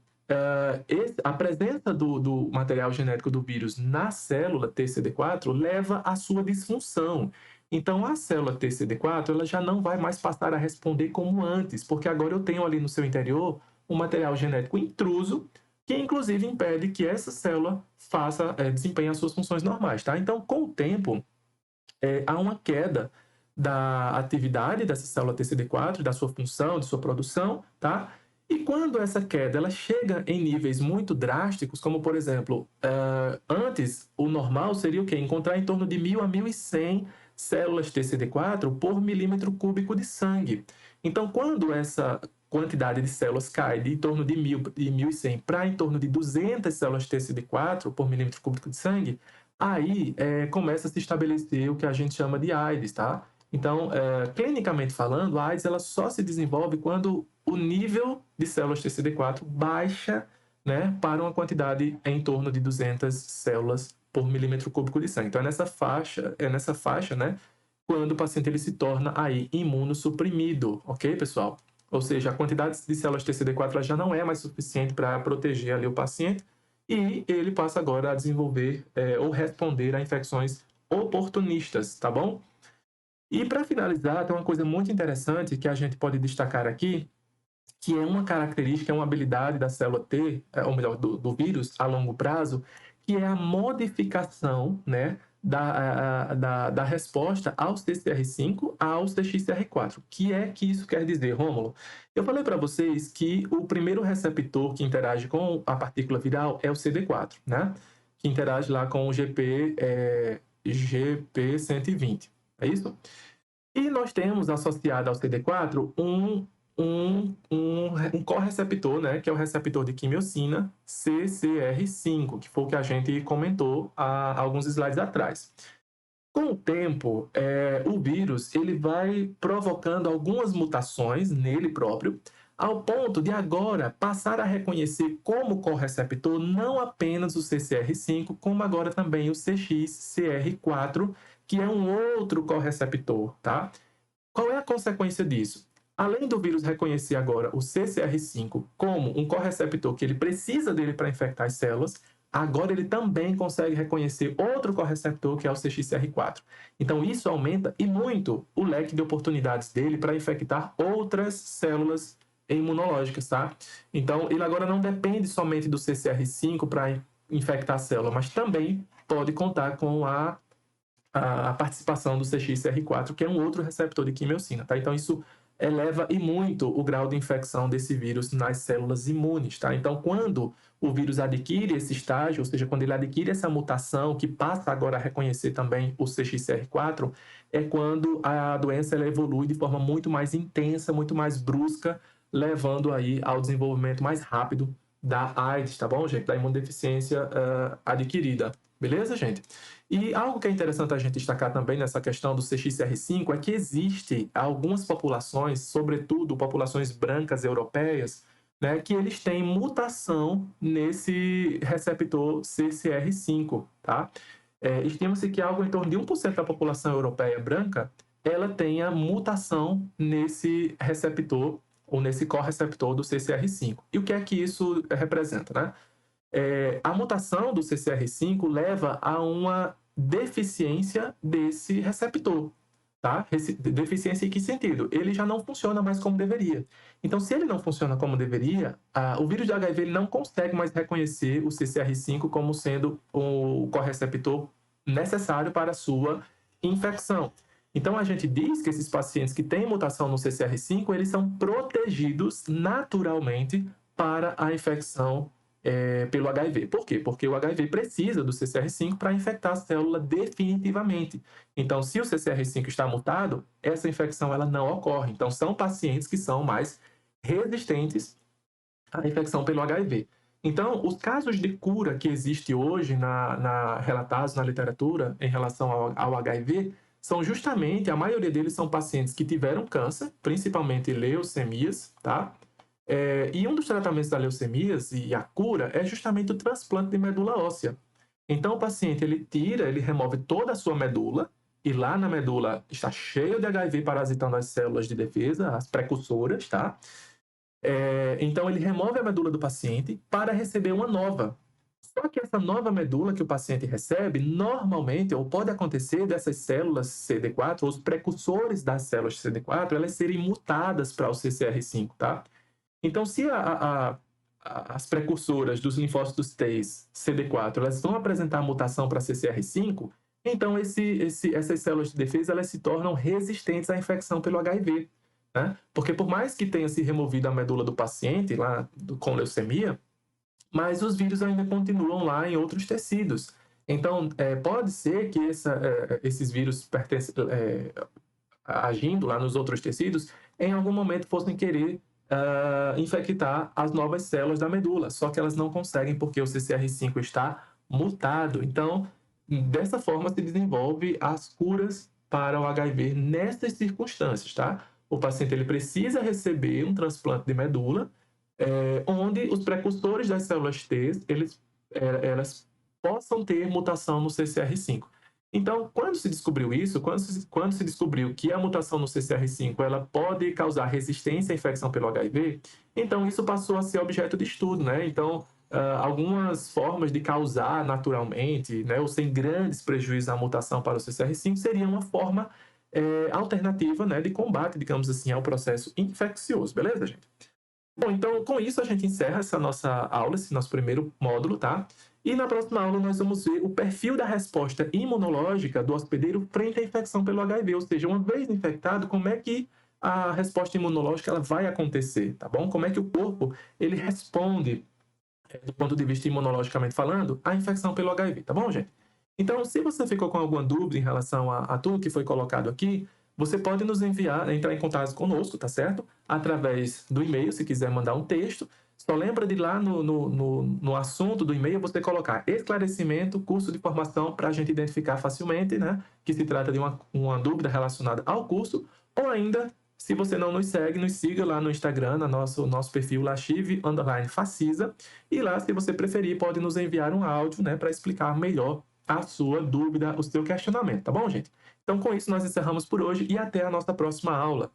a presença do material genético do vírus na célula TCD4 leva à sua disfunção. Então, a célula TCD4 ela já não vai mais passar a responder como antes, porque agora eu tenho ali no seu interior um material genético intruso que, inclusive, impede que essa célula desempenhe as suas funções normais. Tá? Então, com o tempo, há uma queda da atividade dessa célula TCD4, da sua função, de sua produção, tá? E quando essa queda ela chega em níveis muito drásticos, como por exemplo, antes o normal seria o quê? Encontrar em torno de 1.000 a 1.100 células TCD4 por milímetro cúbico de sangue. Então, quando essa quantidade de células cai de em torno de 1.000 e 1.100 para em torno de 200 células TCD4 por milímetro cúbico de sangue, aí começa a se estabelecer o que a gente chama de AIDS, tá? Então, clinicamente falando, a AIDS ela só se desenvolve quando o nível de células TCD4 baixa né, para uma quantidade em torno de 200 células por milímetro cúbico de sangue. Então, é nessa faixa, né, quando o paciente ele se torna aí imunossuprimido, ok, pessoal? Ou seja, a quantidade de células TCD4 já não é mais suficiente para proteger ali o paciente e ele passa agora a desenvolver ou responder a infecções oportunistas, tá bom? E para finalizar, tem uma coisa muito interessante que a gente pode destacar aqui, que é uma característica, é uma habilidade da célula T, ou melhor, do vírus a longo prazo, que é a modificação, né, da resposta ao CCR5 ao CXCR4. O que é que isso quer dizer, Rômulo? Eu falei para vocês que o primeiro receptor que interage com a partícula viral é o CD4, né? Que interage lá com o GP120. É isso? E nós temos associado ao CD4 um correceptor, né, que é o receptor de quimiocina CCR5, que foi o que a gente comentou há alguns slides atrás. Com o tempo, o vírus ele vai provocando algumas mutações nele próprio, ao ponto de agora passar a reconhecer como correceptor não apenas o CCR5, como agora também o CXCR4, que é um outro correceptor, tá? Qual é a consequência disso? Além do vírus reconhecer agora o CCR5 como um correceptor que ele precisa dele para infectar as células, agora ele também consegue reconhecer outro correceptor que é o CXCR4. Então isso aumenta e muito o leque de oportunidades dele para infectar outras células imunológicas, tá? Então ele agora não depende somente do CCR5 para infectar a célula, mas também pode contar com a participação do CXCR4, que é um outro receptor de quimiocina, tá? Então, isso eleva e muito o grau de infecção desse vírus nas células imunes, tá? Então, quando o vírus adquire esse estágio, ou seja, quando ele adquire essa mutação, que passa agora a reconhecer também o CXCR4, é quando a doença ela evolui de forma muito mais intensa, muito mais brusca, levando aí ao desenvolvimento mais rápido da AIDS, tá bom, gente? Da imunodeficiência adquirida. Beleza, gente? E algo que é interessante a gente destacar também nessa questão do CXR5 é que existe algumas populações, sobretudo populações brancas europeias, né, que eles têm mutação nesse receptor CCR5, tá? Estima-se que algo em torno de 1% da população europeia branca, ela tenha mutação nesse receptor ou nesse correceptor do CCR5. E o que é que isso representa, né? A mutação do CCR5 leva a uma deficiência desse receptor, tá? Deficiência em que sentido? Ele já não funciona mais como deveria. Então, se ele não funciona como deveria, o vírus de HIV ele não consegue mais reconhecer o CCR5 como sendo o correceptor necessário para a sua infecção. Então, a gente diz que esses pacientes que têm mutação no CCR5, eles são protegidos naturalmente para a infecção pelo HIV. Por quê? Porque o HIV precisa do CCR5 para infectar a célula definitivamente. Então, se o CCR5 está mutado, essa infecção ela não ocorre. Então, são pacientes que são mais resistentes à infecção pelo HIV. Então, os casos de cura que existe hoje relatados na literatura em relação ao HIV são justamente, a maioria deles são pacientes que tiveram câncer, principalmente leucemias, tá? E um dos tratamentos da leucemias e a cura é justamente o transplante de medula óssea. Então, o paciente, ele remove toda a sua medula, e lá na medula está cheio de HIV parasitando as células de defesa, as precursoras, tá? Então, ele remove a medula do paciente para receber uma nova. Só que essa nova medula que o paciente recebe, normalmente, ou pode acontecer dessas células CD4, os precursores das células CD4, elas serem mutadas para o CCR5, tá? Então, se as precursoras dos linfócitos T CD4 elas vão apresentar mutação para CCR5, então essas células de defesa elas se tornam resistentes à infecção pelo HIV. Né? Porque por mais que tenha se removido a medula do paciente lá com leucemia, mas os vírus ainda continuam lá em outros tecidos. Então, pode ser que esses vírus agindo lá nos outros tecidos, em algum momento fossem querer infectar as novas células da medula, só que elas não conseguem porque o CCR5 está mutado. Então, dessa forma se desenvolve as curas para o HIV nessas circunstâncias, tá? O paciente ele precisa receber um transplante de medula, onde os precursores das células T, elas possam ter mutação no CCR5. Então, quando se descobriu isso, quando se descobriu que a mutação no CCR5 ela pode causar resistência à infecção pelo HIV, então isso passou a ser objeto de estudo, né? Então, algumas formas de causar naturalmente, né, ou sem grandes prejuízos à mutação para o CCR5 seria uma forma alternativa, né, de combate, digamos assim, ao processo infeccioso, beleza, gente? Bom, então com isso a gente encerra essa nossa aula, esse nosso primeiro módulo, tá? E na próxima aula nós vamos ver o perfil da resposta imunológica do hospedeiro frente à infecção pelo HIV, ou seja, uma vez infectado, como é que a resposta imunológica ela vai acontecer, tá bom? Como é que o corpo ele responde, do ponto de vista imunologicamente falando, à infecção pelo HIV, tá bom, gente? Então, se você ficou com alguma dúvida em relação a tudo que foi colocado aqui, você pode nos enviar, entrar em contato conosco, tá certo? Através do e-mail, se quiser mandar um texto. Só lembra de lá no assunto do e-mail você colocar esclarecimento, curso de formação, para a gente identificar facilmente, né? Que se trata de uma dúvida relacionada ao curso, ou ainda, se você não nos segue, nos siga lá no Instagram, no nosso perfil lachive_facisa, e lá, se você preferir, pode nos enviar um áudio, né, para explicar melhor a sua dúvida, o seu questionamento, tá bom, gente? Então, com isso, nós encerramos por hoje e até a nossa próxima aula.